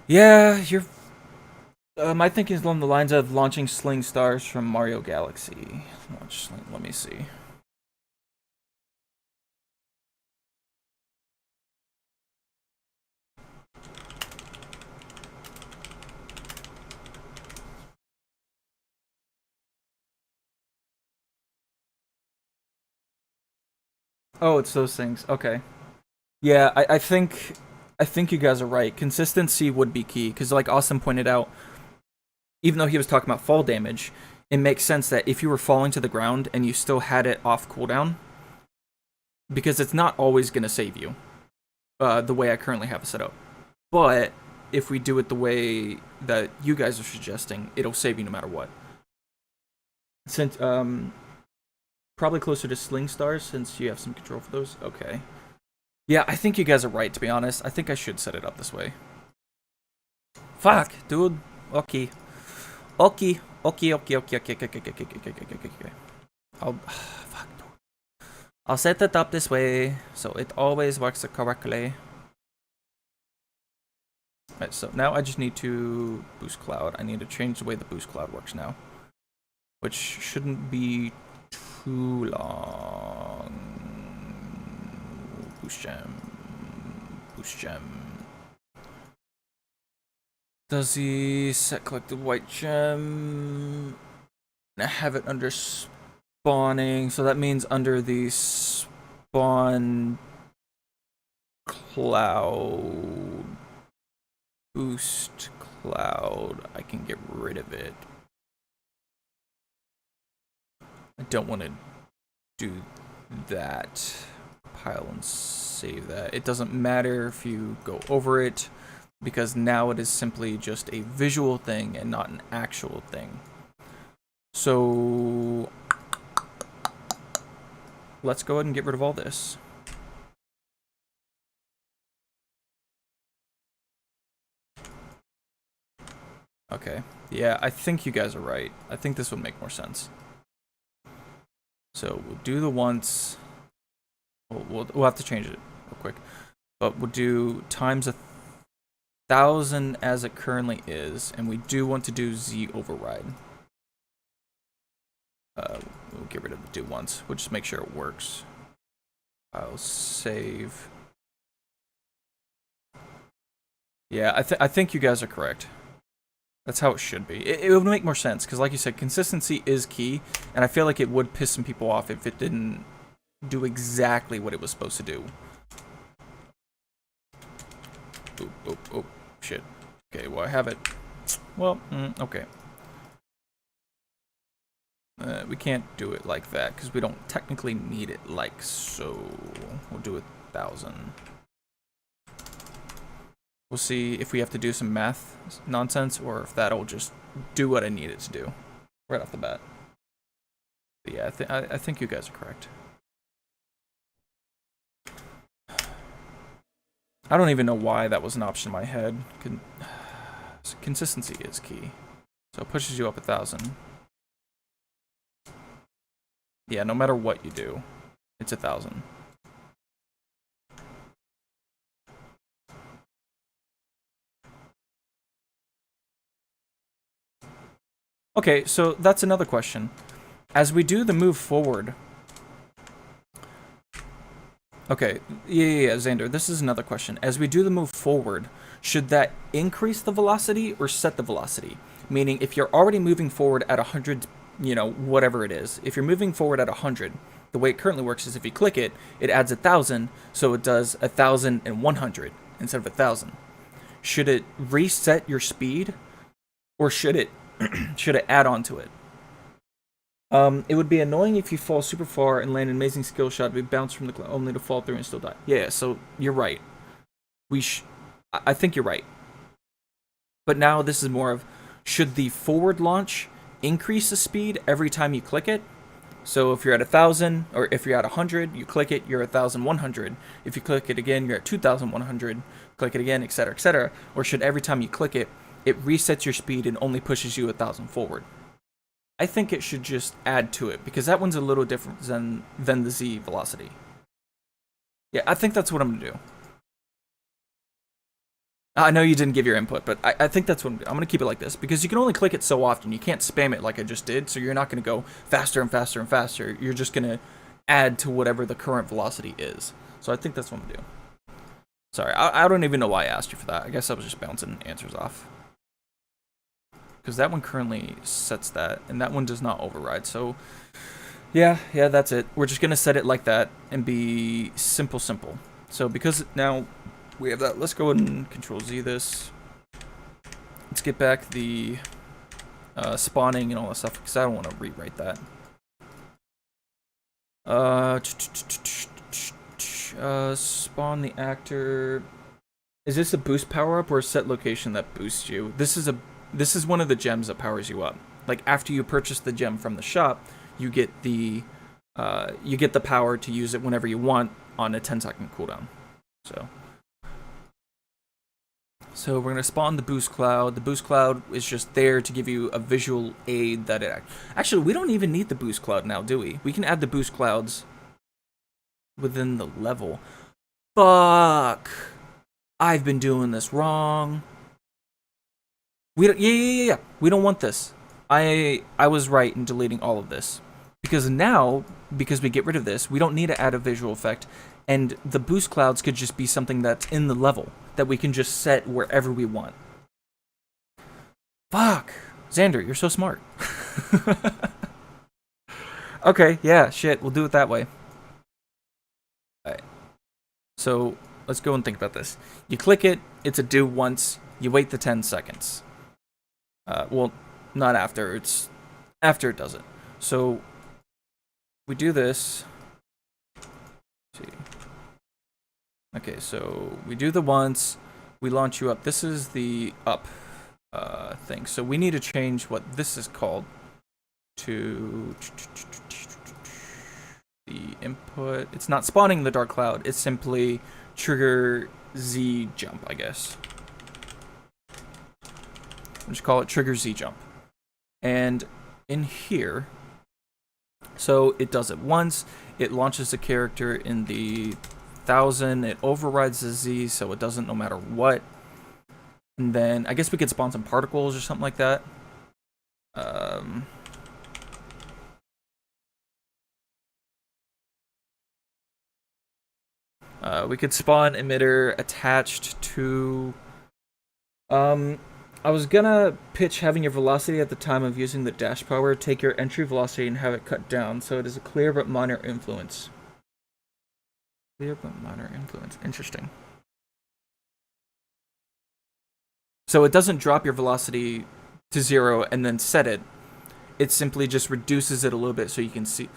Yeah, you're... my thinking is along the lines of launching Sling Stars from Mario Galaxy. Let me see. Oh, it's those things. Okay. Yeah, I think you guys are right. Consistency would be key because, like Austin pointed out, even though he was talking about fall damage, it makes sense that if you were falling to the ground and you still had it off cooldown, because it's not always gonna save you, the way I currently have it set up. But if we do it the way that you guys are suggesting, it'll save you no matter what. Since probably closer to Sling Stars since you have some control for those. Okay. Yeah, I think you guys are right, to be honest. I think I should set it up this way. Fuck, dude. Okay. Okay. Fuck, dude. I'll set it up this way, so it always works correctly. Alright, so now I just need to boost cloud. I need to change the way the boost cloud works now. Which shouldn't be too long. Boost gem. Does he set collected white gem? I have it under spawning, so that means under the spawn cloud boost cloud, I can get rid of it. I don't want to do that. Pile and save that. It doesn't matter if you go over it, because now it is simply just a visual thing and not an actual thing. So let's go ahead and get rid of all this. Okay, yeah, I think you guys are right. I think this would make more sense. So we'll do the once. We'll have to change it real quick, but we'll do times 1,000 as it currently is, and we do want to do Z override. We'll get rid of the do once. We'll just make sure it works. I'll save. Yeah, I think you guys are correct. That's how it should be. It would make more sense, because like you said, consistency is key, and I feel like it would piss some people off if it didn't do exactly what it was supposed to do. Oh, shit. Okay, well, I have it. Well, okay. We can't do it like that, because we don't technically need it like so. We'll do 1,000. We'll see if we have to do some math nonsense, or if that'll just do what I need it to do right off the bat. But yeah, I think you guys are correct. I don't even know why that was an option in my head. Consistency is key. So it pushes you up 1,000. Yeah, no matter what you do, it's 1,000. Okay, so that's another question. As we do the move forward... Okay, yeah, Xander, this is another question. As we do the move forward, should that increase the velocity or set the velocity? Meaning, if you're already moving forward at 100, you know, whatever it is. If you're moving forward at 100, the way it currently works is if you click it, it adds 1,000, so it does 1,100 instead of 1,000. should it reset your speed, or should it add on to it? It would be annoying if you fall super far and land an amazing skill shot, be bounced from the cloud only to fall through and still die. Yeah, so you're right. I think you're right. But now this is more of, should the forward launch increase the speed every time you click it? So if you're at 1,000, or if you're at 100, you click it, you're at 1,100. If you click it again, you're at 2,100. Click it again, etc., etc. Or should every time you click it, it resets your speed and only pushes you 1,000 forward? I think it should just add to it, because that one's a little different than the Z velocity. Yeah, I think that's what I'm gonna do. I know you didn't give your input, but I think that's what I'm gonna keep it like this, because you can only click it so often. You can't spam it like I just did, so you're not gonna go faster and faster and faster. You're just gonna add to whatever the current velocity is. So I think that's what I'm gonna do. Sorry, I don't even know why I asked you for that. I guess I was just bouncing answers off. Because that one currently sets that, and that one does not override. So, yeah, that's it. We're just going to set it like that and be simple. So, because now we have that, let's go ahead and Control-Z this. Let's get back the spawning and all that stuff, because I don't want to rewrite that. Spawn the actor. Is this a boost power-up or a set location that boosts you? This is one of the gems that powers you up. Like, after you purchase the gem from the shop, you get the power to use it whenever you want on a 10-second cooldown. So we're gonna spawn the boost cloud. The boost cloud is just there to give you a visual aid that it actually, we don't even need the boost cloud now, do we? We can add the boost clouds within the level. Fuck! I've been doing this wrong. We don't, yeah. We don't want this. I was right in deleting all of this. Because now, because we get rid of this, we don't need to add a visual effect. And the boost clouds could just be something that's in the level that we can just set wherever we want. Fuck. Xander, you're so smart. Okay, yeah, shit. We'll do it that way. Alright. So, let's go and think about this. You click it, it's a do once, you wait the 10 seconds. Well, not after, it's after it does it. So, we do this. Let's see. Okay, so we do the once, we launch you up. This is the up thing. So we need to change what this is called to the input. It's not spawning the dark cloud, it's simply trigger Z jump, I guess. We'll just call it trigger Z jump. And in here, so it does it once, it launches the character in the 1,000, it overrides the Z, so it doesn't no matter what. And then, I guess we could spawn some particles or something like that. We could spawn emitter attached to... I was gonna pitch having your velocity at the time of using the dash power, take your entry velocity and have it cut down, so it is a clear but minor influence. Clear but minor influence. Interesting. So it doesn't drop your velocity to 0 and then set it. It simply just reduces it a little bit so you can see.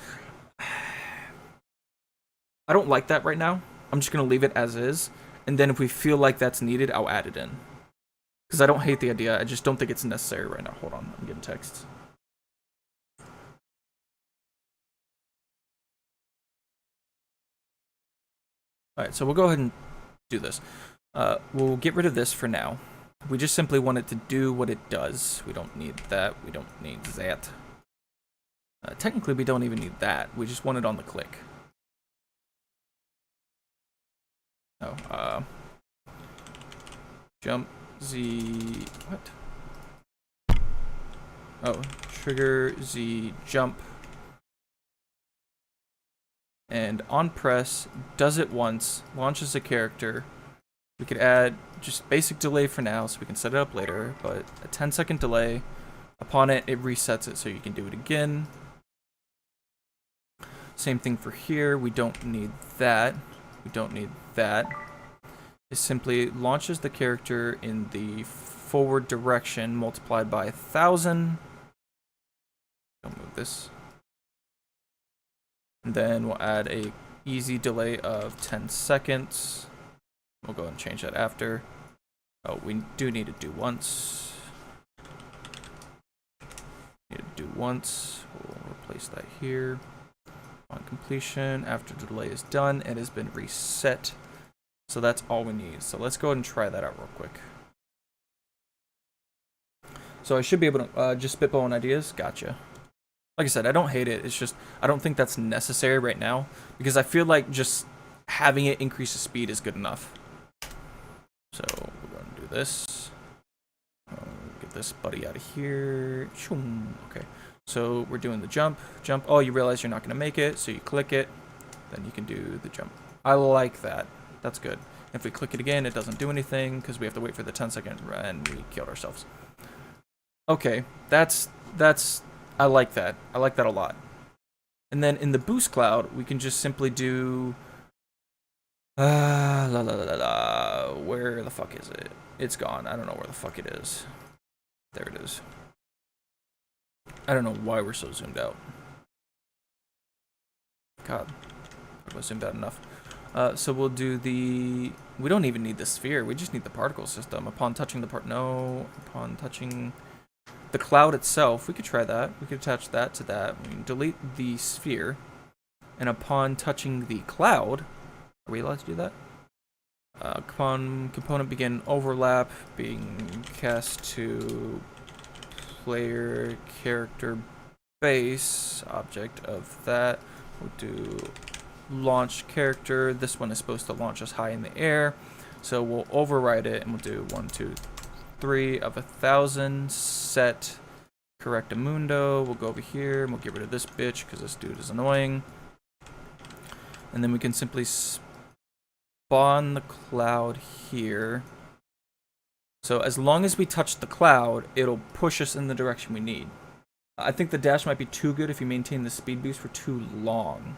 I don't like that right now. I'm just gonna leave it as is, and then if we feel like that's needed, I'll add it in. Because I don't hate the idea, I just don't think it's necessary right now. Hold on, I'm getting texts. Alright, so we'll go ahead and do this. We'll get rid of this for now. We just simply want it to do what it does. We don't need that, we don't need that. Technically, we don't even need that. We just want it on the click. Oh, jump Z, what? Oh, trigger Z jump. And on press, does it once, launches a character. We could add just basic delay for now so we can set it up later, but a 10-second delay. Upon it, it resets it so you can do it again. Same thing for here, we don't need that. We don't need that. is simply launches the character in the forward direction multiplied by 1,000. I'll move this. And then we'll add a easy delay of 10 seconds. We'll go and change that after. Oh, we do need to do once. Need to do once. We'll replace that here. On completion, after the delay is done, it has been reset. So that's all we need. So let's go ahead and try that out real quick. So I should be able to just spitball ideas. Gotcha. Like I said, I don't hate it. It's just I don't think that's necessary right now because I feel like just having it increase the speed is good enough. So we're going to do this. Get this buddy out of here. Okay. So we're doing the jump. Oh, you realize you're not going to make it, so you click it. Then you can do the jump. I like that. That's good. If we click it again, it doesn't do anything because we have to wait for the 10-second and we killed ourselves. Okay, that's I like that. I like that a lot. And then in the boost cloud, we can just simply do where the fuck is it? It's gone. I don't know where the fuck it is. There it is. I don't know why we're so zoomed out. God, I was zoomed out enough. So we'll do the. We don't even need the sphere. We just need the particle system. Upon touching the upon touching the cloud itself, we could try that. We could attach that to that. We can delete the sphere, and upon touching the cloud, are we allowed to do that? Upon component begin overlap being cast to player character base object of that. We'll do launch character. This one is supposed to launch us high in the air, so we'll override it and we'll do 1, 2, 3 of 1,000 set correctamundo. We'll go over here and we'll get rid of this bitch because this dude is annoying, and then we can simply spawn the cloud here. So as long as we touch the cloud, it'll push us in the direction we need. I think the dash might be too good if you maintain the speed boost for too long.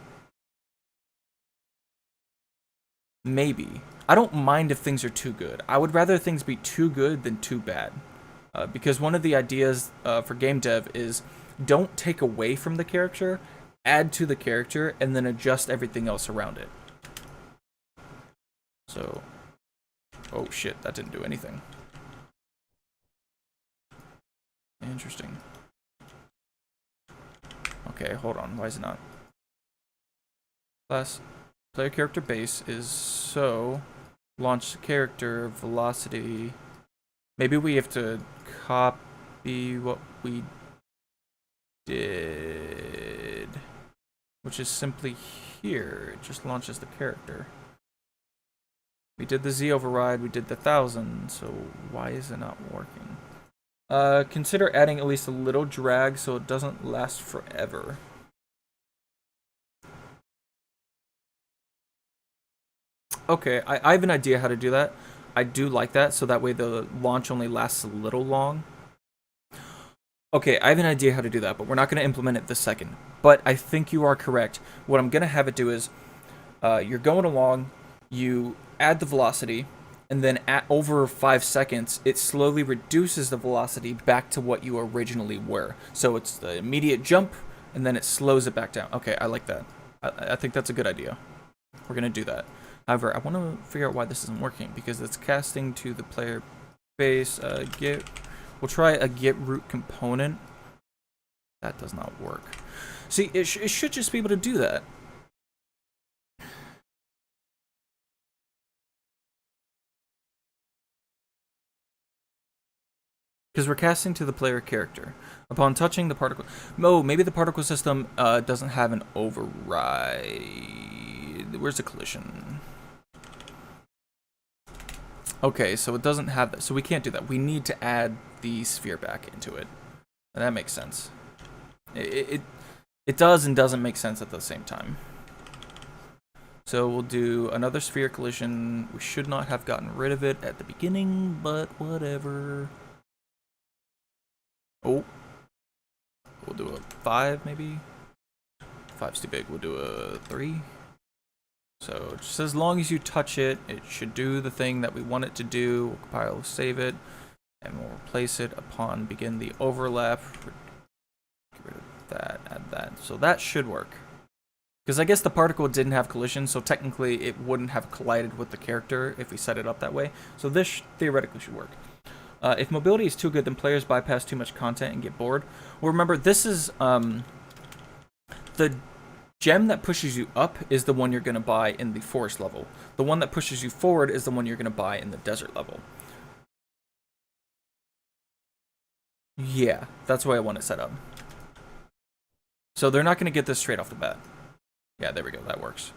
Maybe. I don't mind if things are too good. I would rather things be too good than too bad. Because one of the ideas for game dev is don't take away from the character, add to the character, and then adjust everything else around it. So, oh shit, that didn't do anything. Interesting. Okay, hold on. Why is it not? Class player character base is so launch character velocity. Maybe we have to copy what we did, which is simply here. It just launches the character. We did the Z override. We did the 1,000. So why is it not working? Consider adding at least a little drag so it doesn't last forever. Okay, I have an idea how to do that. I do like that, so that way the launch only lasts a little long. Okay, I have an idea how to do that, but we're not going to implement it this second. But I think you are correct. What I'm going to have it do is, you're going along, you add the velocity, and then at over 5 seconds, it slowly reduces the velocity back to what you originally were. So it's the immediate jump, and then it slows it back down. Okay, I like that. I think that's a good idea. We're going to do that. However, I want to figure out why this isn't working, because it's casting to the player base. We'll try a get root component. That does not work. See, it should just be able to do that. Because we're casting to the player character. Upon touching the particle... Oh, maybe the particle system doesn't have an override. Where's the collision? Okay, so it doesn't have that. So we can't do that. We need to add the sphere back into it. And that makes sense. It does and doesn't make sense at the same time. So we'll do another sphere collision. We should not have gotten rid of it at the beginning, but whatever. Oh. We'll do a 5 maybe. 5's too big. We'll do a 3. So just as long as you touch it, it should do the thing that we want it to do. We'll compile, save it, and we'll replace it upon begin the overlap. Get rid of that, add that. So that should work. Because I guess the particle didn't have collision, so technically it wouldn't have collided with the character if we set it up that way. So this theoretically should work. If mobility is too good, then players bypass too much content and get bored. Well, remember, this is the gem that pushes you up is the one you're going to buy in the forest level. The one that pushes you forward is the one you're going to buy in the desert level. Yeah, that's why I want it set up. So they're not going to get this straight off the bat. Yeah, there we go. That works.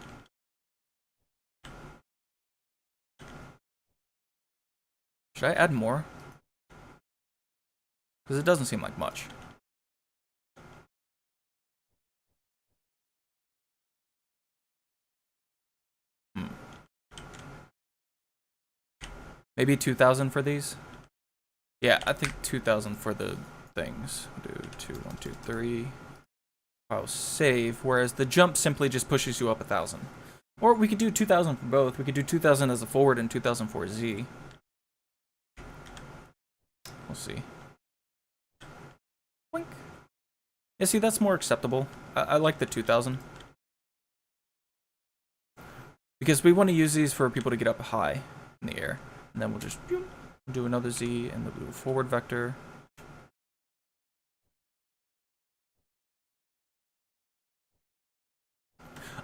Should I add more? Because it doesn't seem like much. Maybe 2,000 for these? Yeah, I think 2,000 for the things. Do 2, 1, 2, 3. I'll save, whereas the jump simply just pushes you up 1,000. Or we could do 2,000 for both. We could do 2,000 as a forward and 2,000 for a Z. We'll see. Boink. Yeah, see, that's more acceptable. I like the 2,000. Because we want to use these for people to get up high in the air. And then we'll just do another Z and we'll do a forward vector.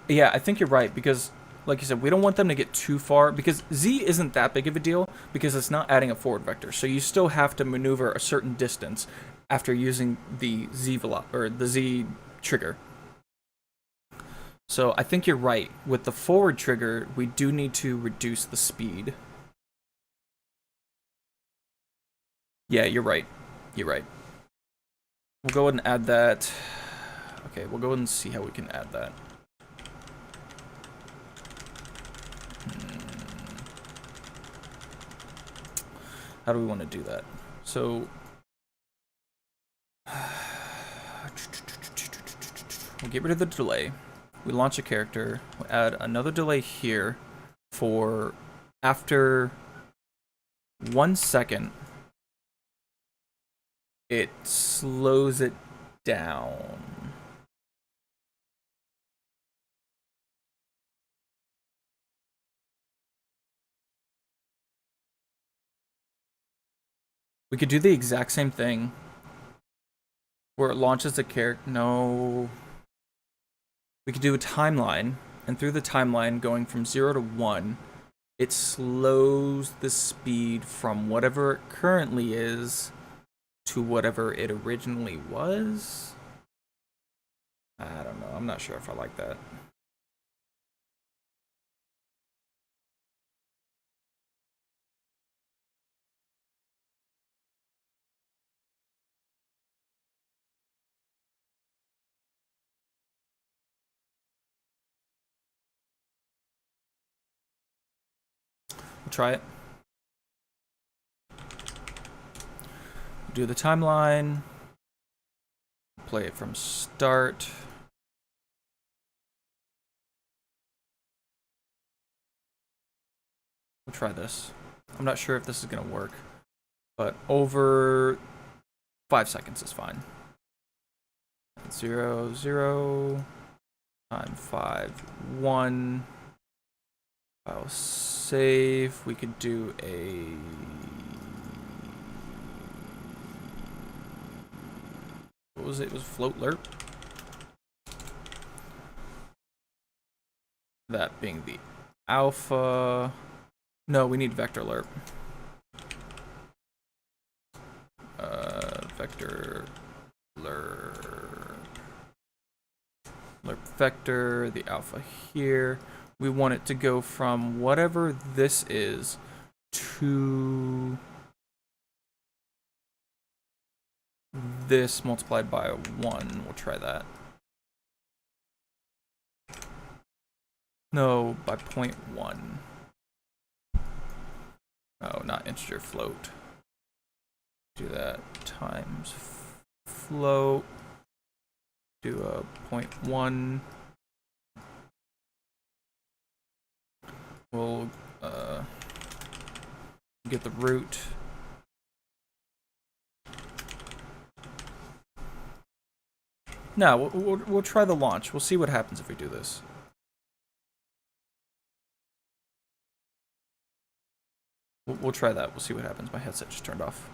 Yeah, I think you're right, because, like you said, we don't want them to get too far, because Z isn't that big of a deal, because it's not adding a forward vector, so you still have to maneuver a certain distance after using the Z or the Z trigger. So I think you're right. With the forward trigger, we do need to reduce the speed. Yeah, you're right. You're right. We'll go ahead and add that. Okay, we'll go ahead and see how we can add that. How do we want to do that? So we'll get rid of the delay. We launch a character. We'll add another delay here for after 1 second. It slows it down. We could do the exact same thing where it launches a character. No. We could do a timeline, and through the timeline, going from 0 to 1, it slows the speed from whatever it currently is to whatever it originally was. I don't know. I'm not sure if I like that. We'll try it. Do the timeline. Play it from start. We'll try this. I'm not sure if this is going to work, but over 5 seconds is fine. 0, 0, time 5, 1. I'll save. We could do a... What was it? It was float lerp. That being the alpha. No, we need vector lerp. Vector lerp. Lerp vector, the alpha here. We want it to go from whatever this is to this multiplied by 1. We'll try that. No, by 0.1. Oh, not integer, float. Do that times float. Do a 0.1. We'll get the root. No, we'll try the launch. We'll see what happens if we do this. We'll try that. We'll see what happens. My headset just turned off.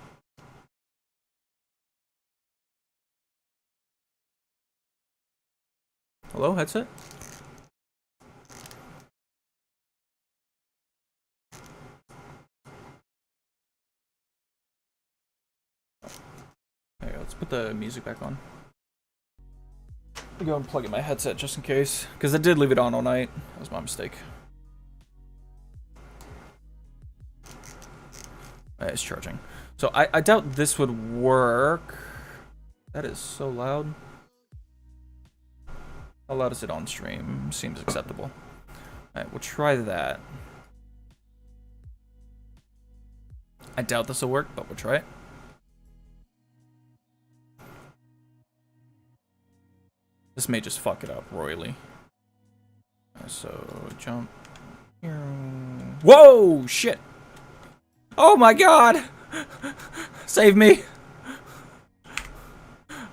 Hello, headset? Okay, let's put the music back on. I'll go and plug in my headset just in case, because I did leave it on all night. That was my mistake. It's charging. So I doubt this would work. That is so loud. How loud is it on stream? Seems acceptable. Alright, we'll try that. I doubt this will work, but we'll try it. This may just fuck it up royally. So, jump. Whoa! Shit! Oh my god! Save me!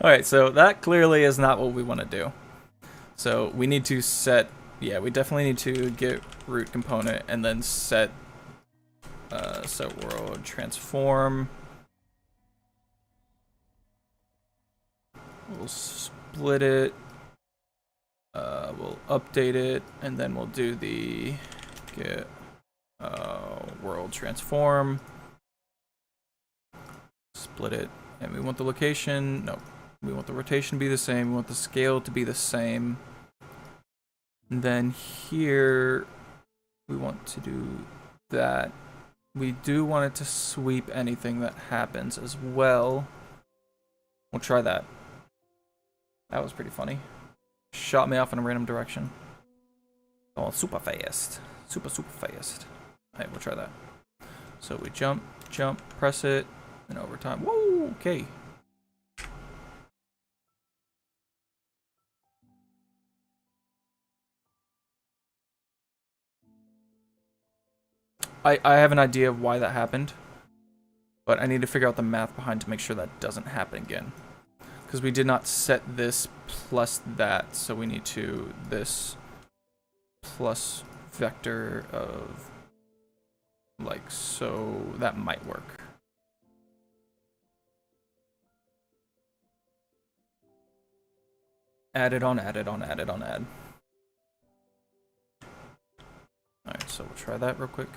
Alright, so that clearly is not what we want to do. So, we need to set... Yeah, we definitely need to get root component and then set... set world transform. We'll split it. We'll update it, and then we'll do the get world transform. Split it, and we want the location. No, we want the rotation to be the same. We want the scale to be the same. And then here, we want to do that. We do want it to sweep anything that happens as well. We'll try that. That was pretty funny. Shot me off in a random direction. Oh, super fast. Super fast. Alright, we'll try that. So we jump, press it, and over time. Whoa, okay. I have an idea of why that happened, but I need to figure out the math behind to make sure that doesn't happen again. Because we did not set this plus that, so we need to this plus vector of like so. That might work. Add it on, add it on, add it on, add. Alright, so we'll try that real quick.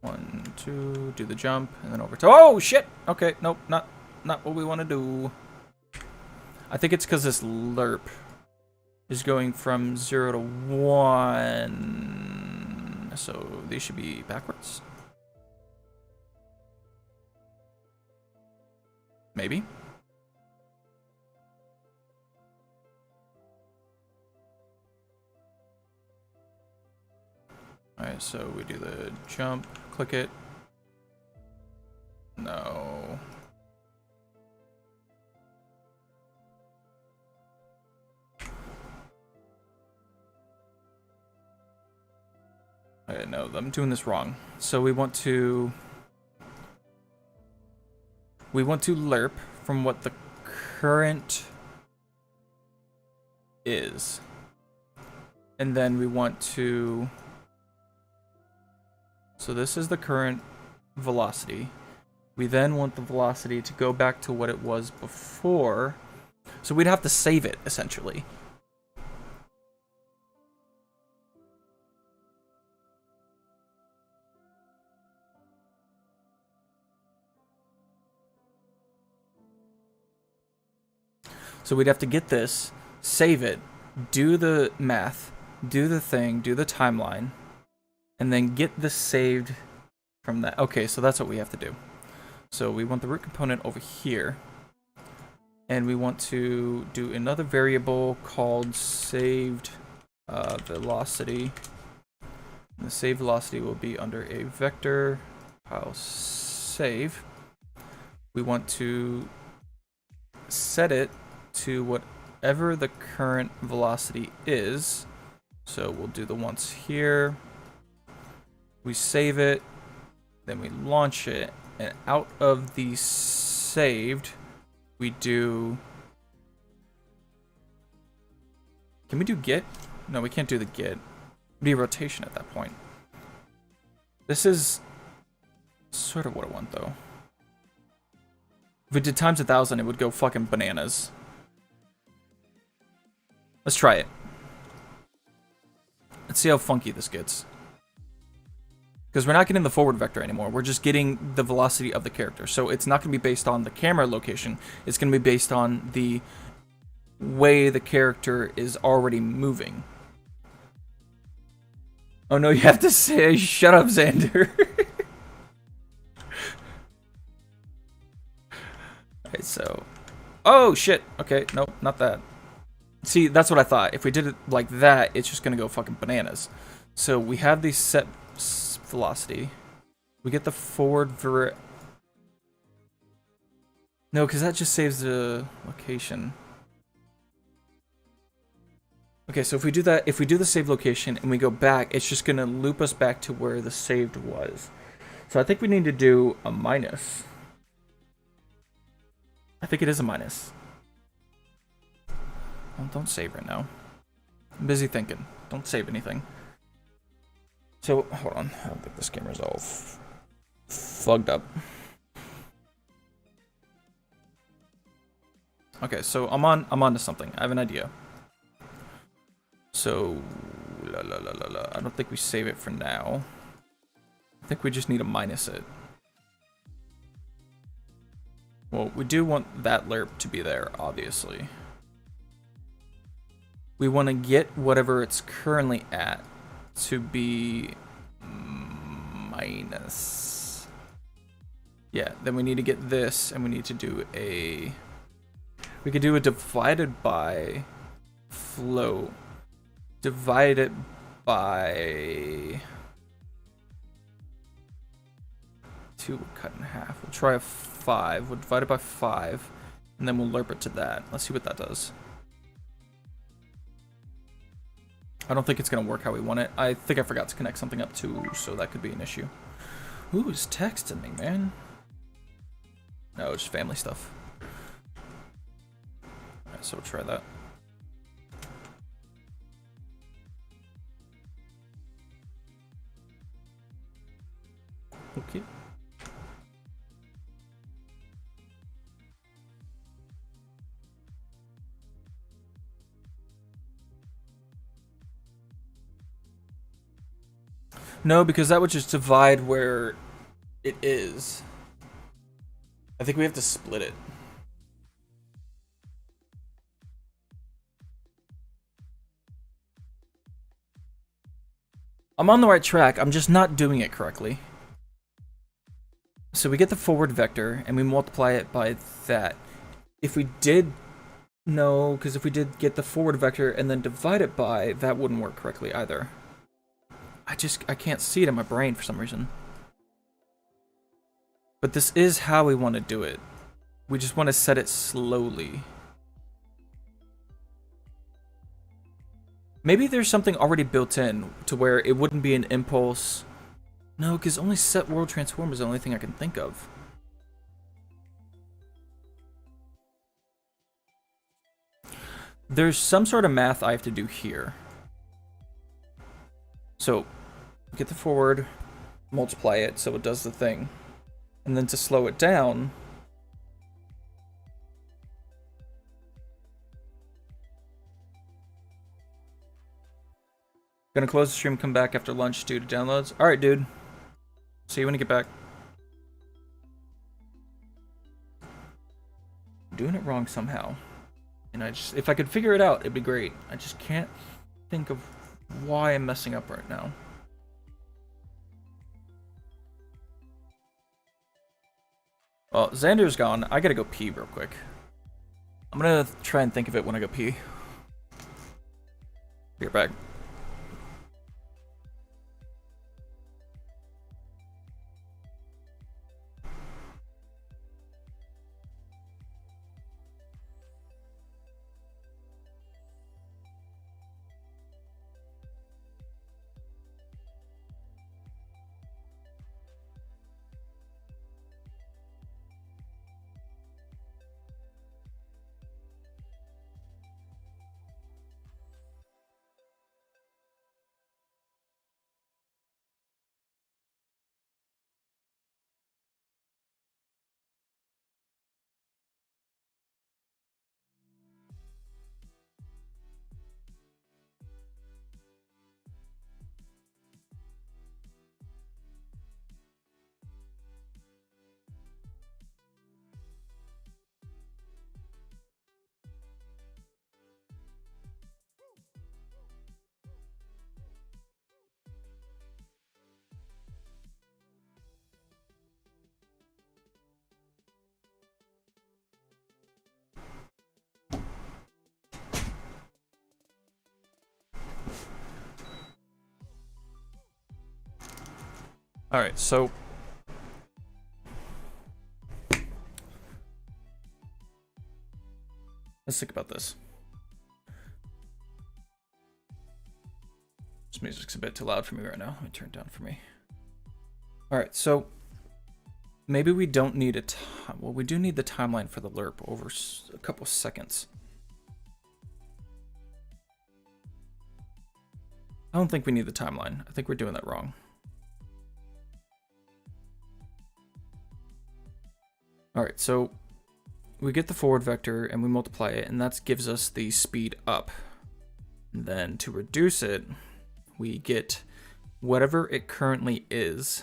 1, 2, do the jump, and then over to... Oh, shit! Okay, nope, not what we want to do. I think it's because this lerp is going from 0 to 1. So these should be backwards. Maybe. Alright, so we do the jump, click it. No. No, I'm doing this wrong. So we want to lerp from what the current is. And then we want to... So this is the current velocity. We then want the velocity to go back to what it was before. So we'd have to save it, essentially. So we'd have to get this, save it, do the math, do the thing, do the timeline, and then get this saved from that. Okay, so that's what we have to do. So we want the root component over here, and we want to do another variable called saved velocity. And the saved velocity will be under a vector file save. We want to set it to whatever the current velocity is. So we'll do the once here, We save it, then we launch it, and out of the saved, we do... Can we do git? No, we can't do the git. It'd be rotation at that point. This is sort of what I want, though. If we did times 1,000, it would go fucking bananas. Let's try it. Let's see how funky this gets. Because we're not getting the forward vector anymore. We're just getting the velocity of the character. So it's not going to be based on the camera location. It's going to be based on the way the character is already moving. Oh no, you have to say, shut up, Xander. Alright, so... Oh, shit. Okay, nope, not that. See, that's what I thought. If we did it like that, it's just gonna go fucking bananas. So we have the set velocity. We get the forward No, because that just saves the location. Okay, so if we do that, if we do the save location and we go back, it's just gonna loop us back to where the saved was. So I think we need to do a minus. I think it is a minus. Well, don't save right now. I'm busy thinking. Don't save anything. So, hold on. I don't think this camera's all fucked up. Okay, so I'm on to something. I have an idea. So, I don't think we save it for now. I think we just need to minus it. Well, we do want that lerp to be there, obviously. We want to get whatever it's currently at to be minus. Yeah, then we need to get this, and we need to do a... We could do a divided by float. Divide it by... 2 we'll cut in half. We'll try a 5. We'll divide it by 5, and then we'll lerp it to that. Let's see what that does. I don't think it's going to work how we want it. I think I forgot to connect something up too, so that could be an issue. Who's texting me, man? No, it's just family stuff. Alright, so we'll try that. Okay. No, because that would just divide where it is. I think we have to split it. I'm on the right track, I'm just not doing it correctly. So we get the forward vector, and we multiply it by that. If we did... No, because if we did get the forward vector and then divide it by, that wouldn't work correctly either. I can't see it in my brain for some reason. But this is how we want to do it. We just want to set it slowly. Maybe there's something already built in to where it wouldn't be an impulse. No, because only set world transform is the only thing I can think of. There's some sort of math I have to do here. So, get the forward, multiply it so it does the thing. And then to slow it down, gonna close the stream, come back after lunch due to downloads. Alright, dude. See you when you get back. I'm doing it wrong somehow. And if I could figure it out, it'd be great. I just can't think of why I'm messing up right now. Well, Xander's gone. I gotta go pee real quick. I'm gonna try and think of it when I go pee. Be right back. All right, so let's think about this. This music's a bit too loud for me right now. Let me turn it down for me. All right, so maybe we don't need a time. Well, we do need the timeline for the lerp over a couple seconds. I don't think we need the timeline. I think we're doing that wrong. All right, so we get the forward vector and we multiply it, and that gives us the speed up. And then to reduce it, we get whatever it currently is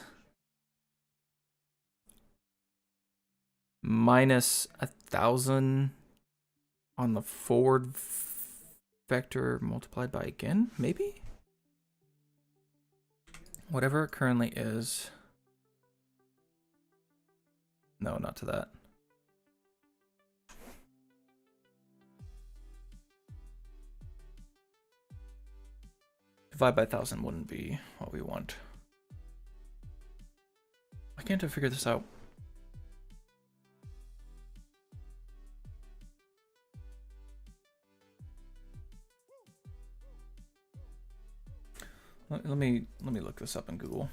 minus 1,000 on the forward vector multiplied by again, maybe? Whatever it currently is. No, not to that. Divide by 1,000 wouldn't be what we want. Why can't I figure this out? Let me look this up in Google.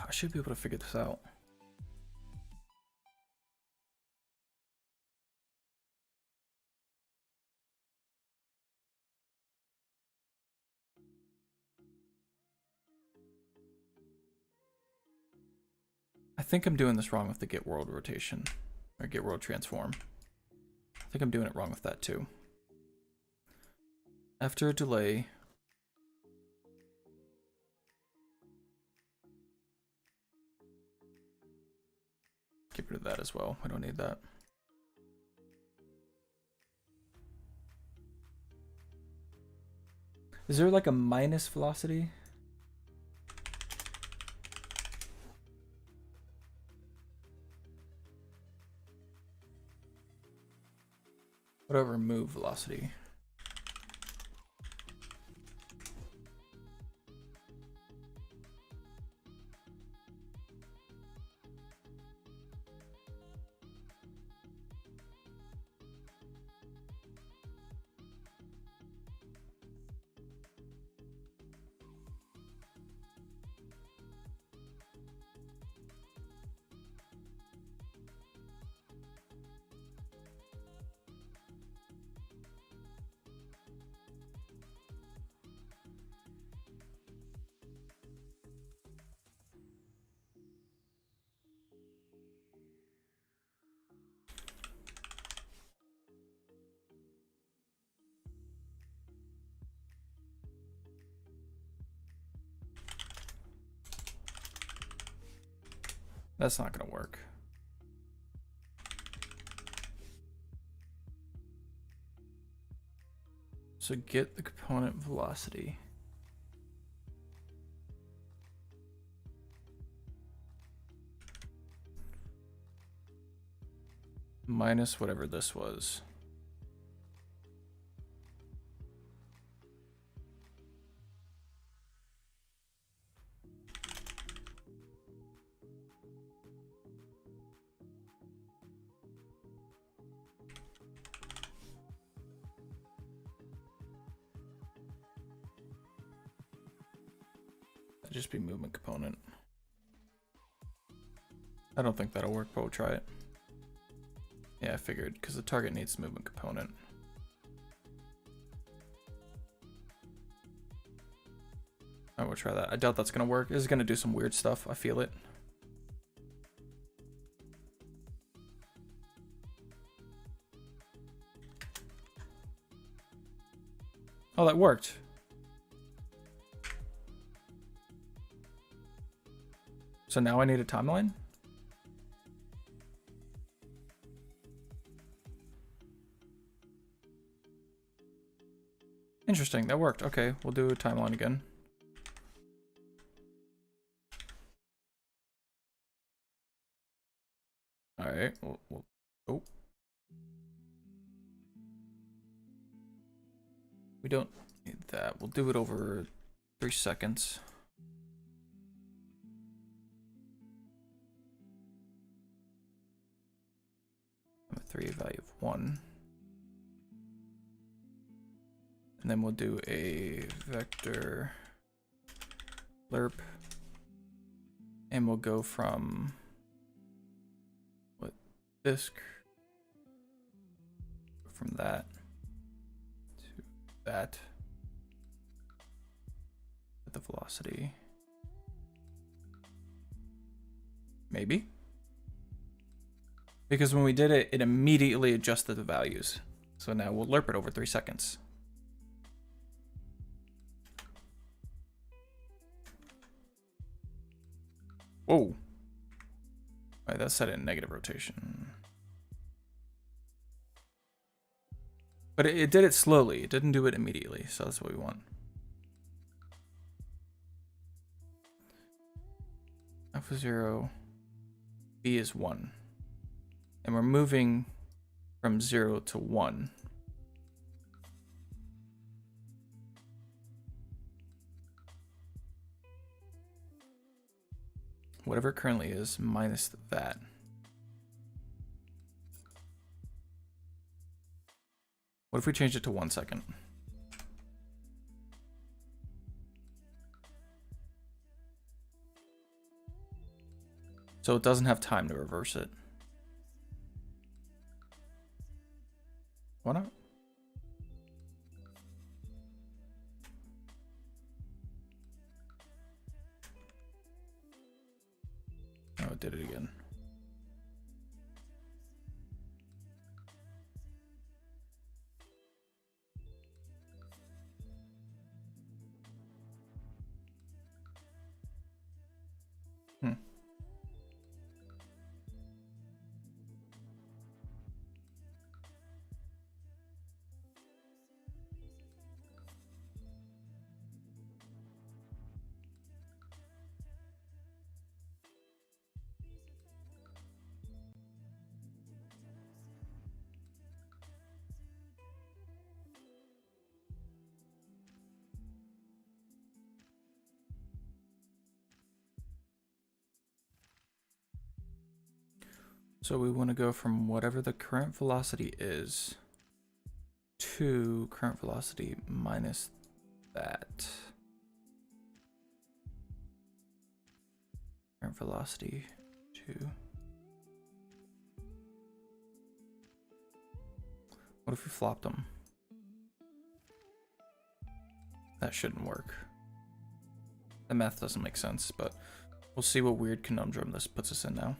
I should be able to figure this out. I think I'm doing this wrong with the get world rotation, or get world transform. I think I'm doing it wrong with that too. After a delay, get rid of that as well. I don't need that. Is there like a minus velocity? What about remove velocity? That's not going to work. So get the component velocity. Minus whatever this was. That'd just be movement component. I don't think that'll work, but we'll try it. Yeah, I figured, because the target needs movement component. I will try that. I doubt that's going to work. This is going to do some weird stuff. I feel it. Oh, that worked. So now I need a timeline? Interesting, that worked. Okay, we'll do a timeline again. Alright, oh. We don't need that. We'll do it over 3 seconds. A 3 value of 1. And then we'll do a vector lerp. And we'll go from disk, from that to that at the velocity. Maybe. Because when we did it, it immediately adjusted the values. So now we'll lerp it over 3 seconds. Whoa. Alright, that's set in negative rotation. But it did it slowly. It didn't do it immediately, so that's what we want. Alpha 0, B is 1. And we're moving from 0 to 1. Whatever it currently is, minus that. What if we change it to 1 second? So it doesn't have time to reverse it. Why not? Oh, it did it again. So we want to go from whatever the current velocity is to current velocity minus that. Current velocity to... What if we flopped them? That shouldn't work. The math doesn't make sense, but we'll see what weird conundrum this puts us in now.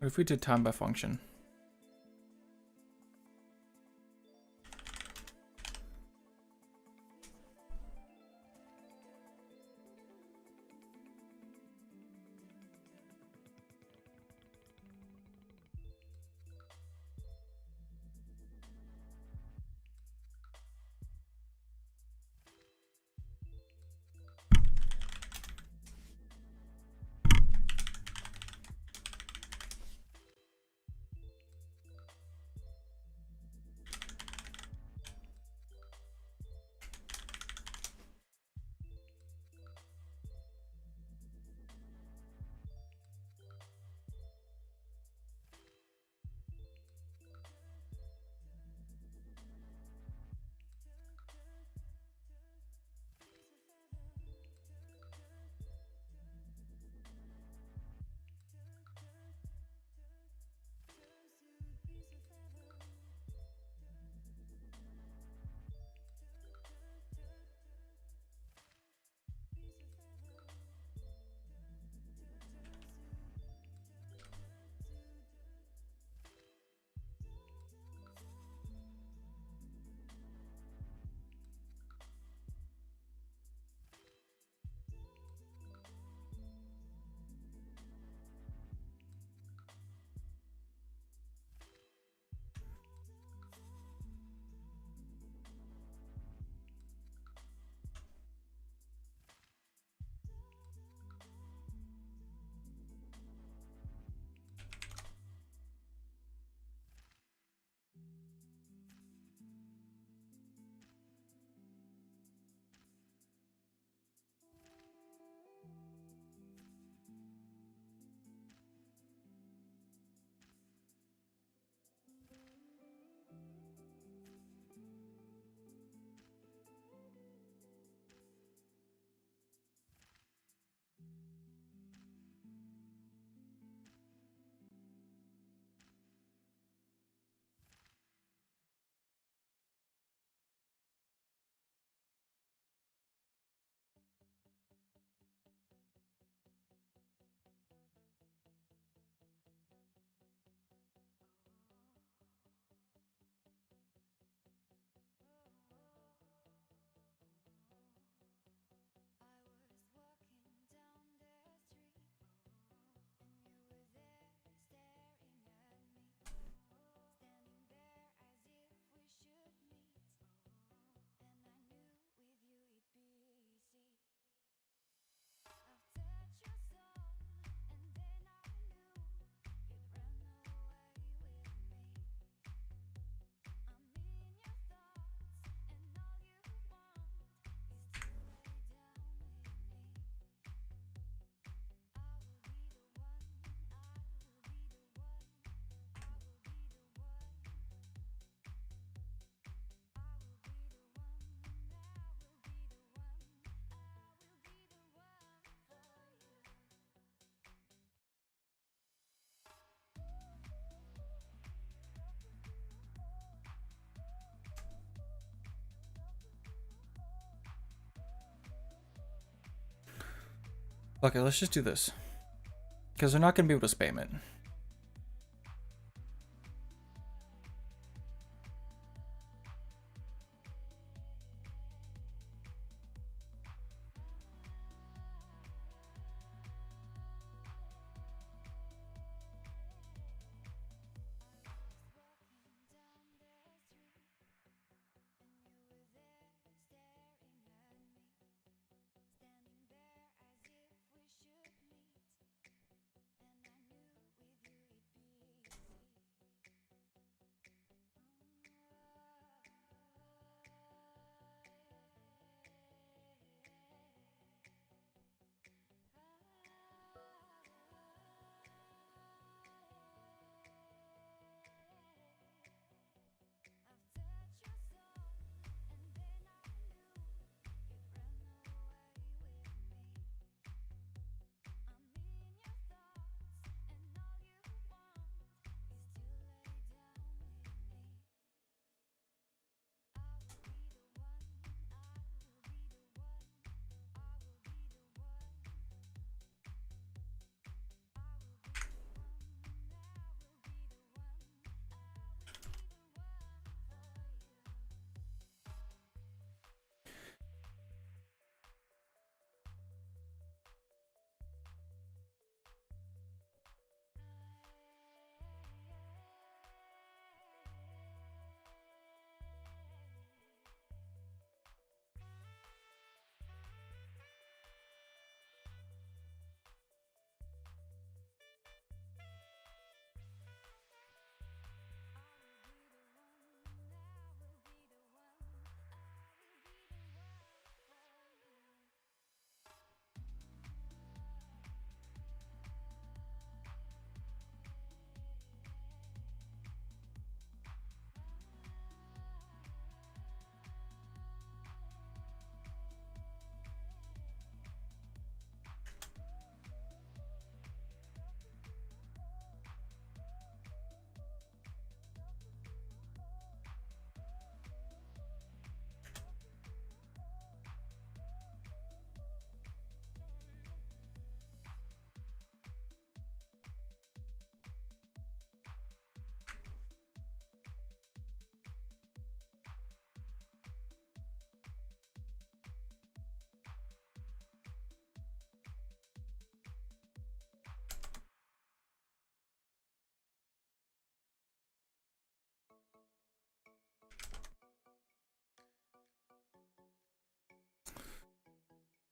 What if we did time by function? Okay, let's just do this. Because they're not going to be able to spam it.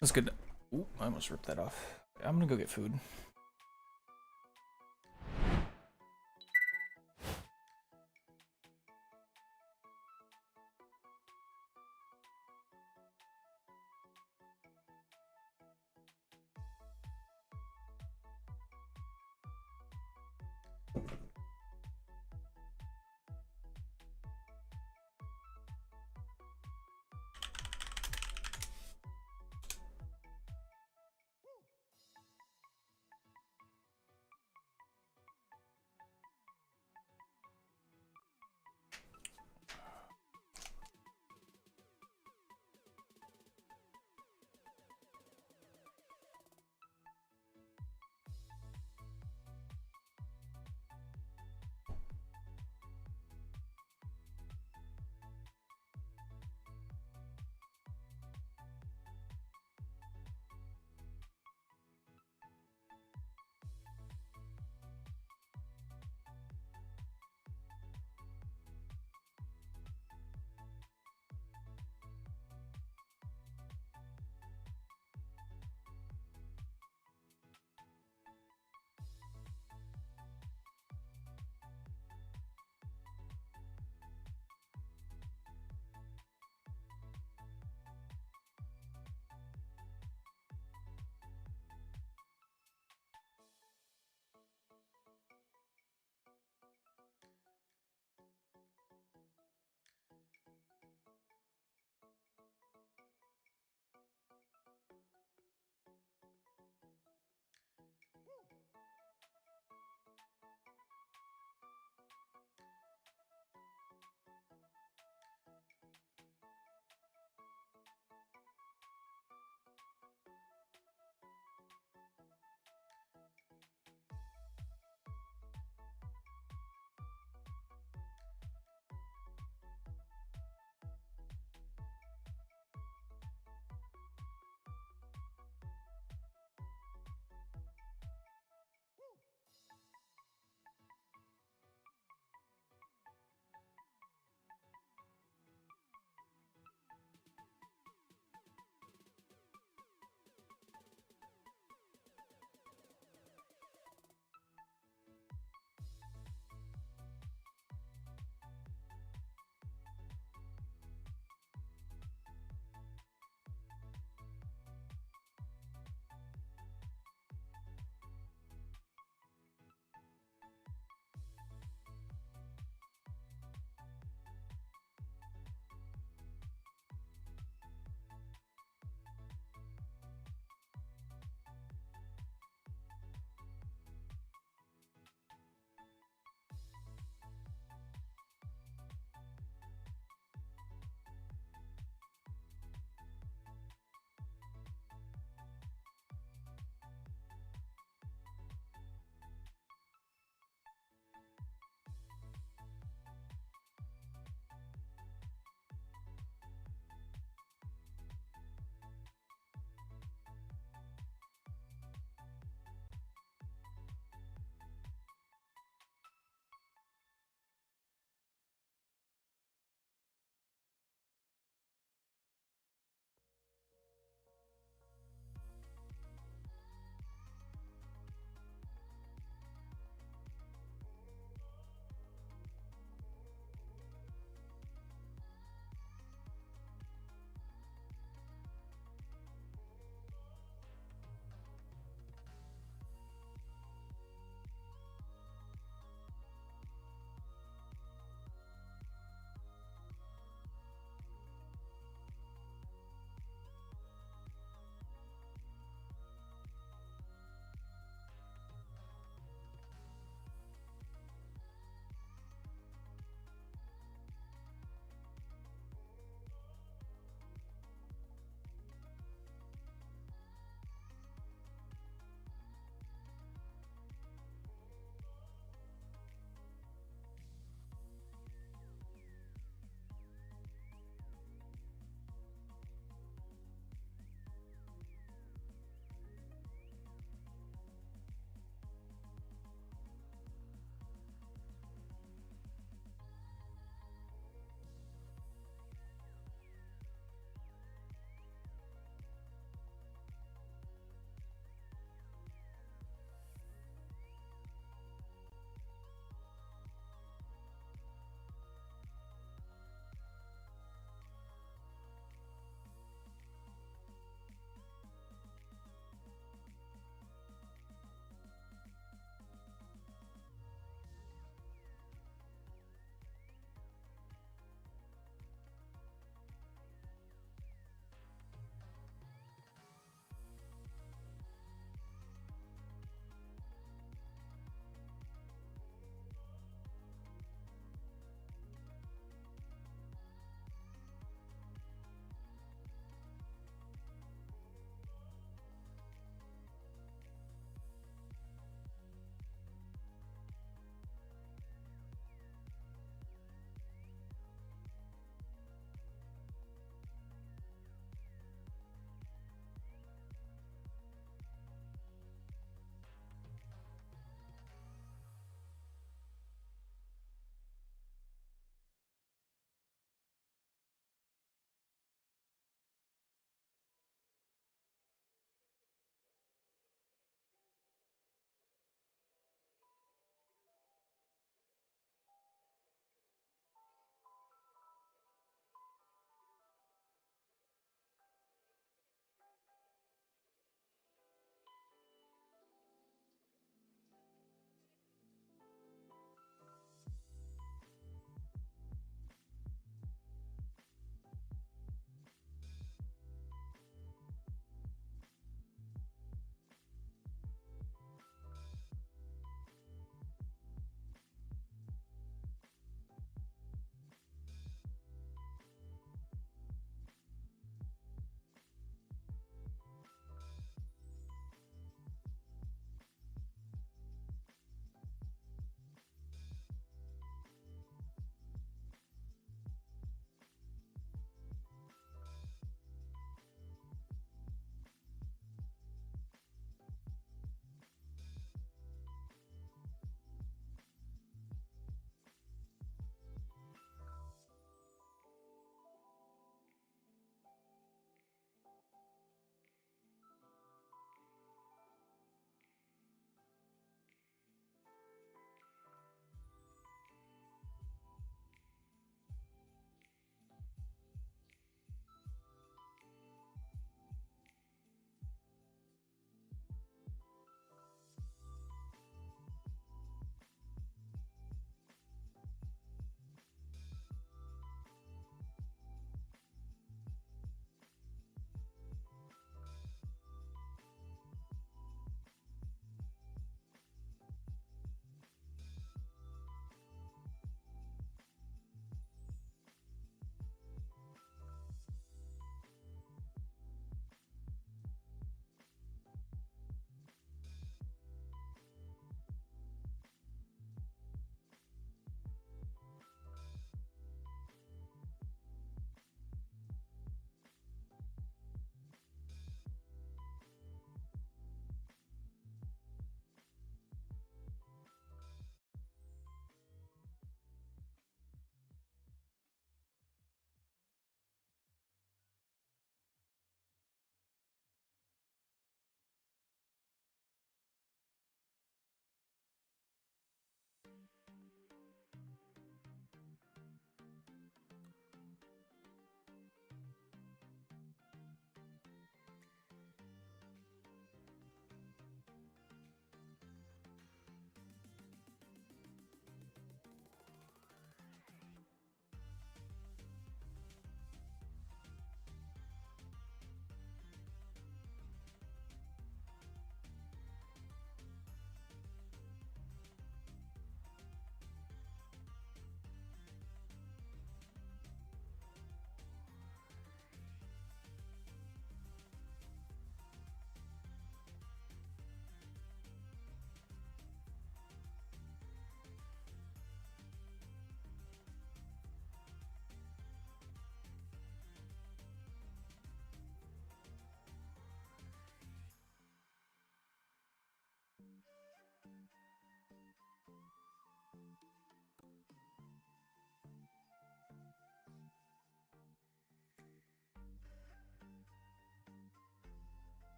That's good. Ooh, I almost ripped that off. I'm gonna go get food.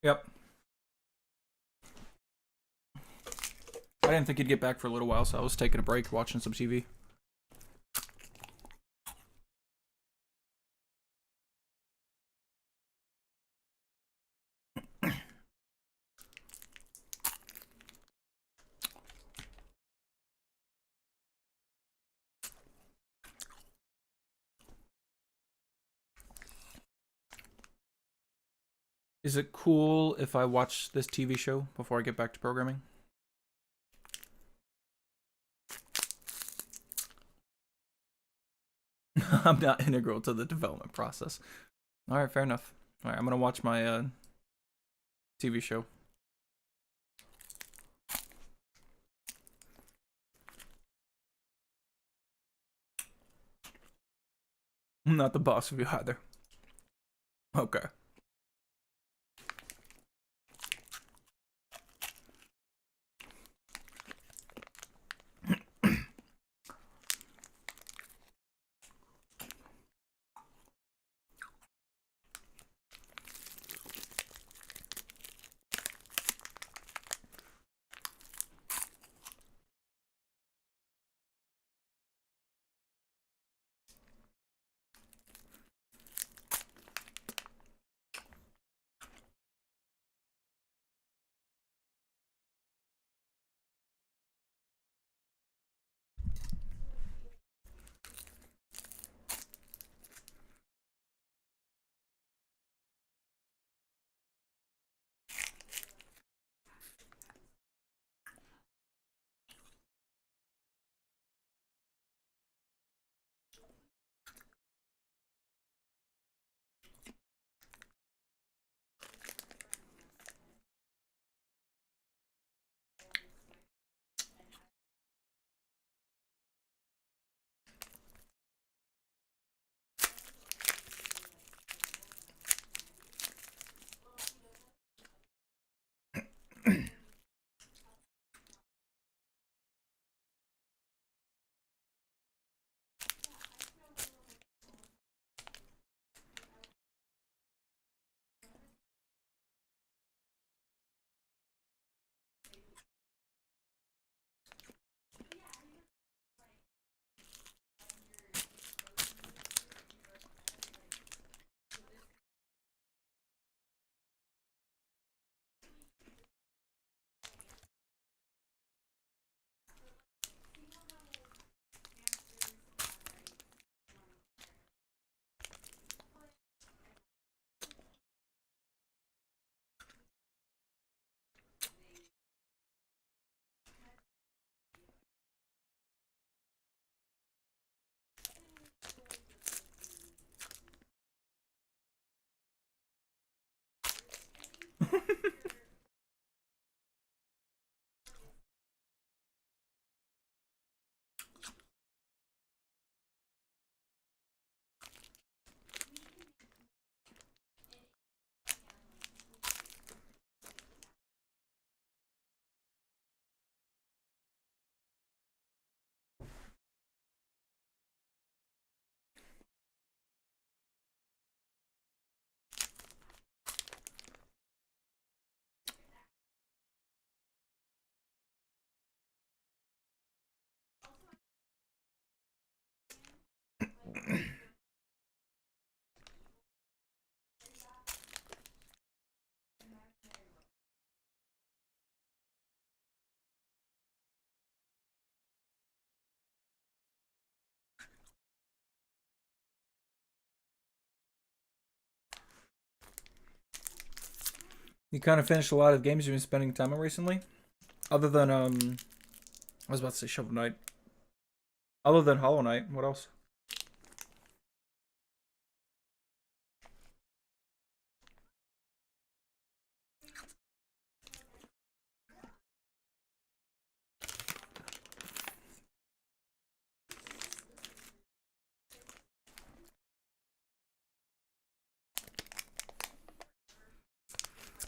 Yep. I didn't think he'd get back for a little while, so I was taking a break, watching some TV. Is it cool if I watch this TV show before I get back to programming? I'm not integral to the development process. All right, fair enough. All right, I'm gonna watch my TV show. I'm not the boss of you either. Okay. You kind of finished a lot of games you've been spending time on recently? Other than, I was about to say Shovel Knight. Other than Hollow Knight, what else?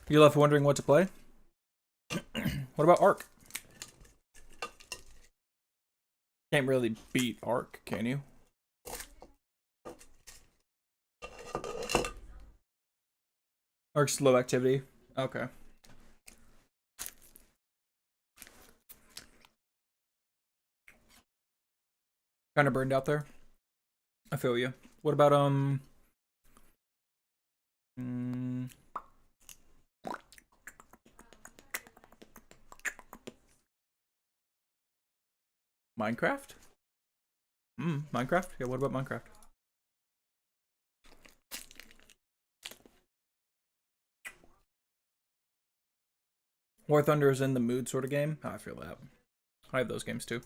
You left wondering what to play? What about Ark? Can't really beat Ark, can you? Ark's low activity. Okay. Kind of burned out there. I feel you. What about Minecraft? Minecraft? Yeah, what about Minecraft? War Thunder is in the mood sort of game. Oh, I feel that. I have those games too.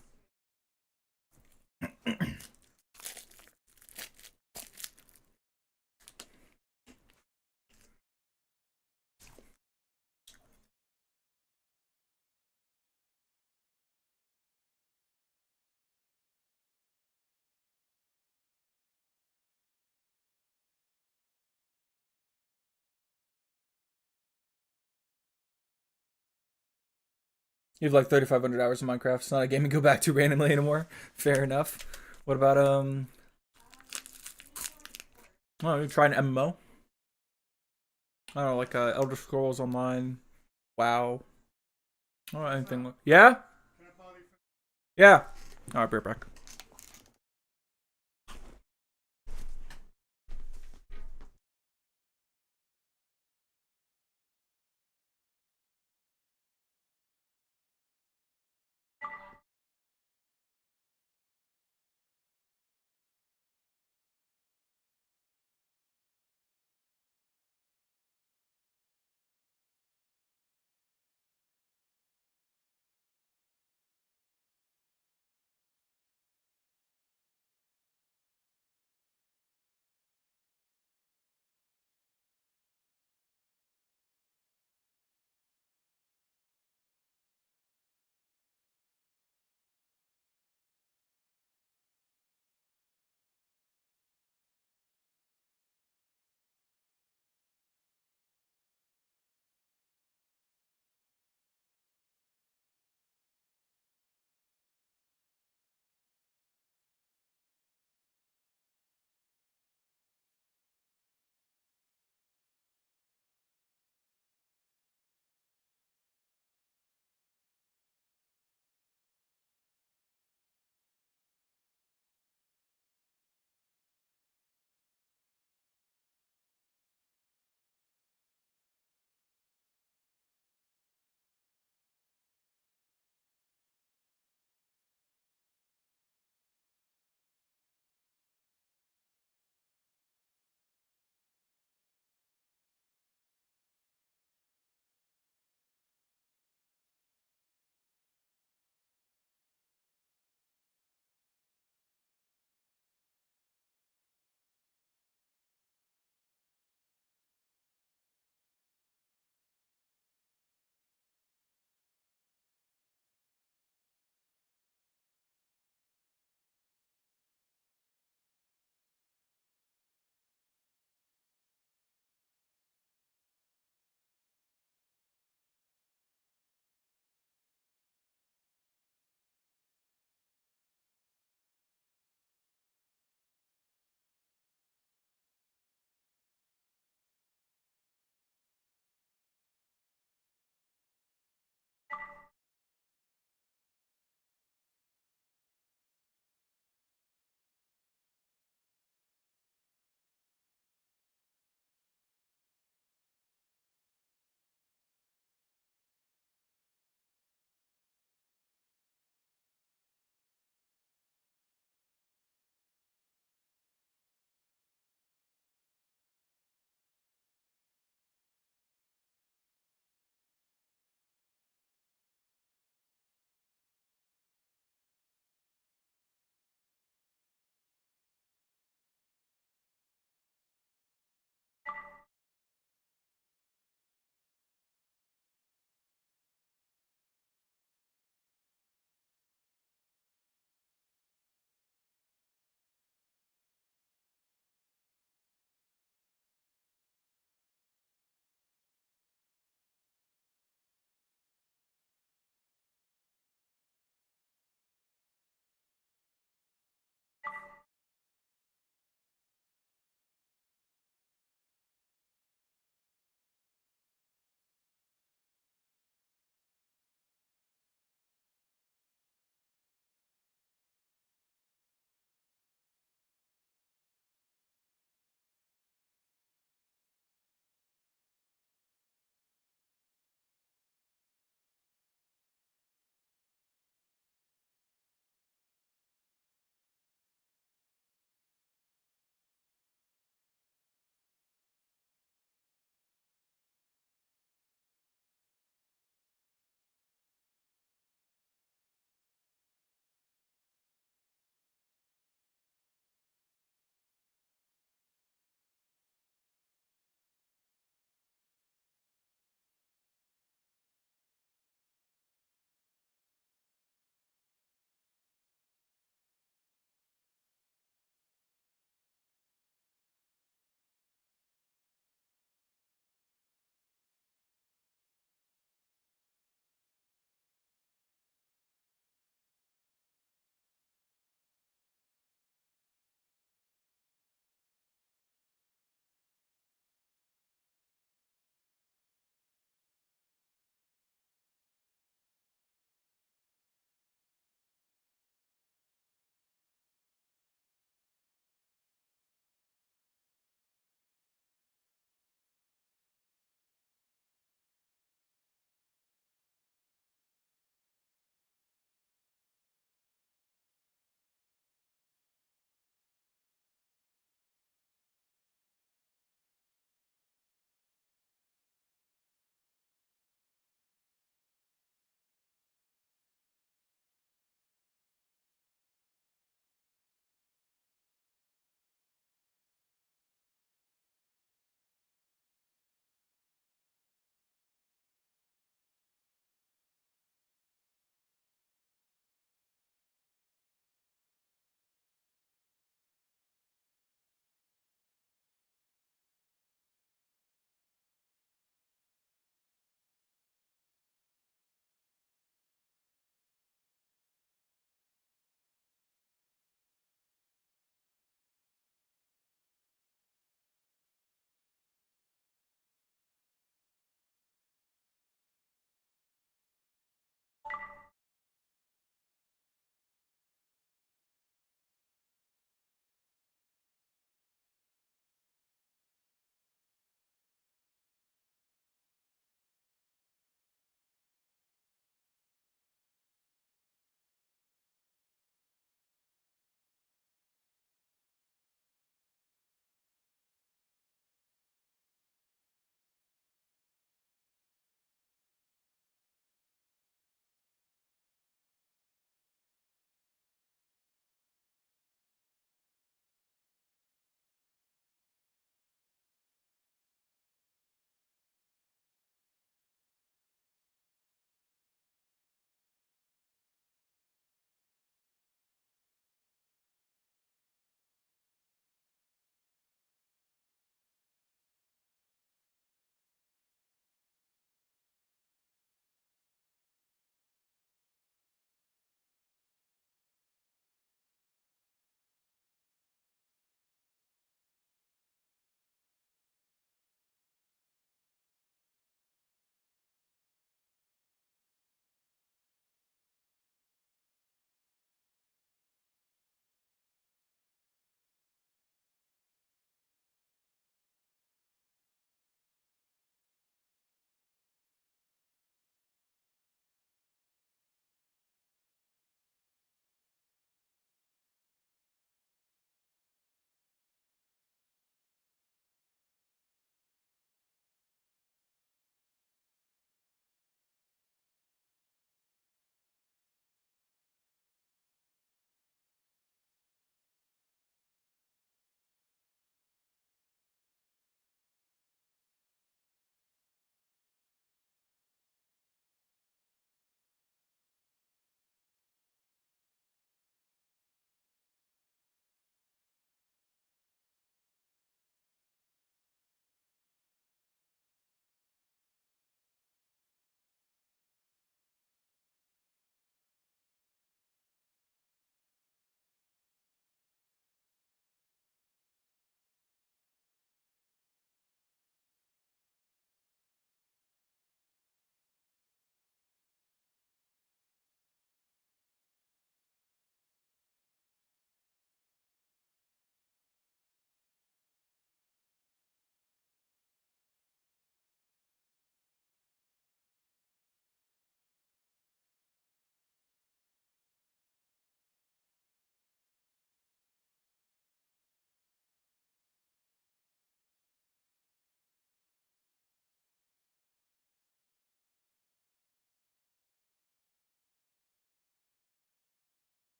You have like 3,500 hours in Minecraft. It's not a game you go back to randomly anymore. Fair enough. What about oh, you try an MMO? I don't know, like Elder Scrolls Online, WoW. Oh, anything? Yeah. Yeah. All right, be right back.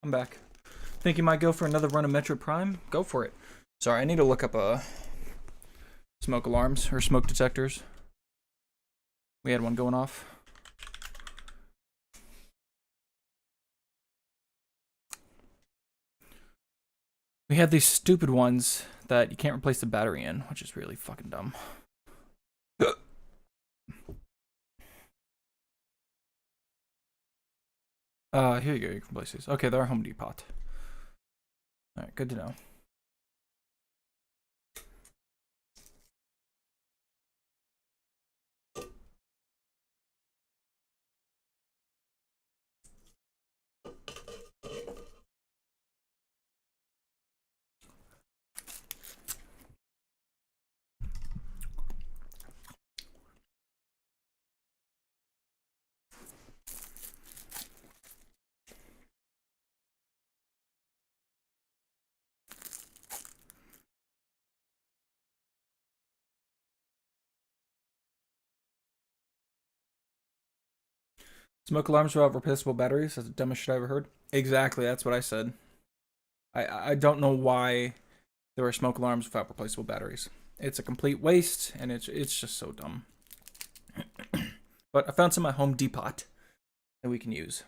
I'm back. Think you might go for another run of Metroid Prime? Go for it. Sorry, I need to look up smoke alarms or smoke detectors. We had one going off. We had these stupid ones that you can't replace the battery in, which is really fucking dumb. Here you go, you can replace these. Okay, they're Home Depot. Alright, good to know. Smoke alarms without replaceable batteries? That's the dumbest shit I ever heard. Exactly, that's what I said. I don't know why there are smoke alarms without replaceable batteries. It's a complete waste, and it's just so dumb. But I found some at Home Depot that we can use.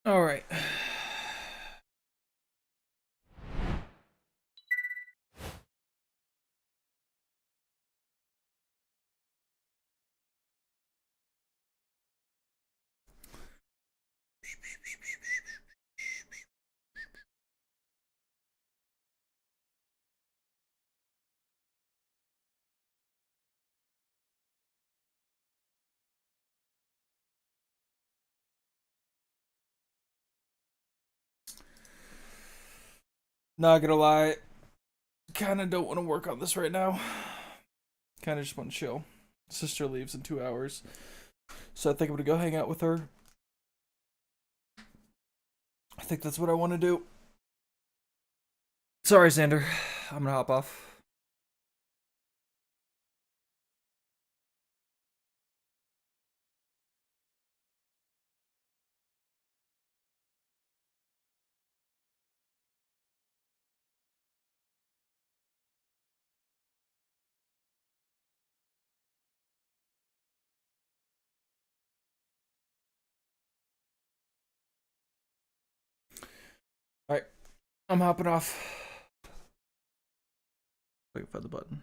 All right. Not gonna lie, kind of don't want to work on this right now. Kind of just want to chill. Sister leaves in 2 hours, so I think I'm gonna go hang out with her. I think that's what I want to do. Sorry, Xander. I'm gonna hop off. All right, I'm hopping off. Wait for the button.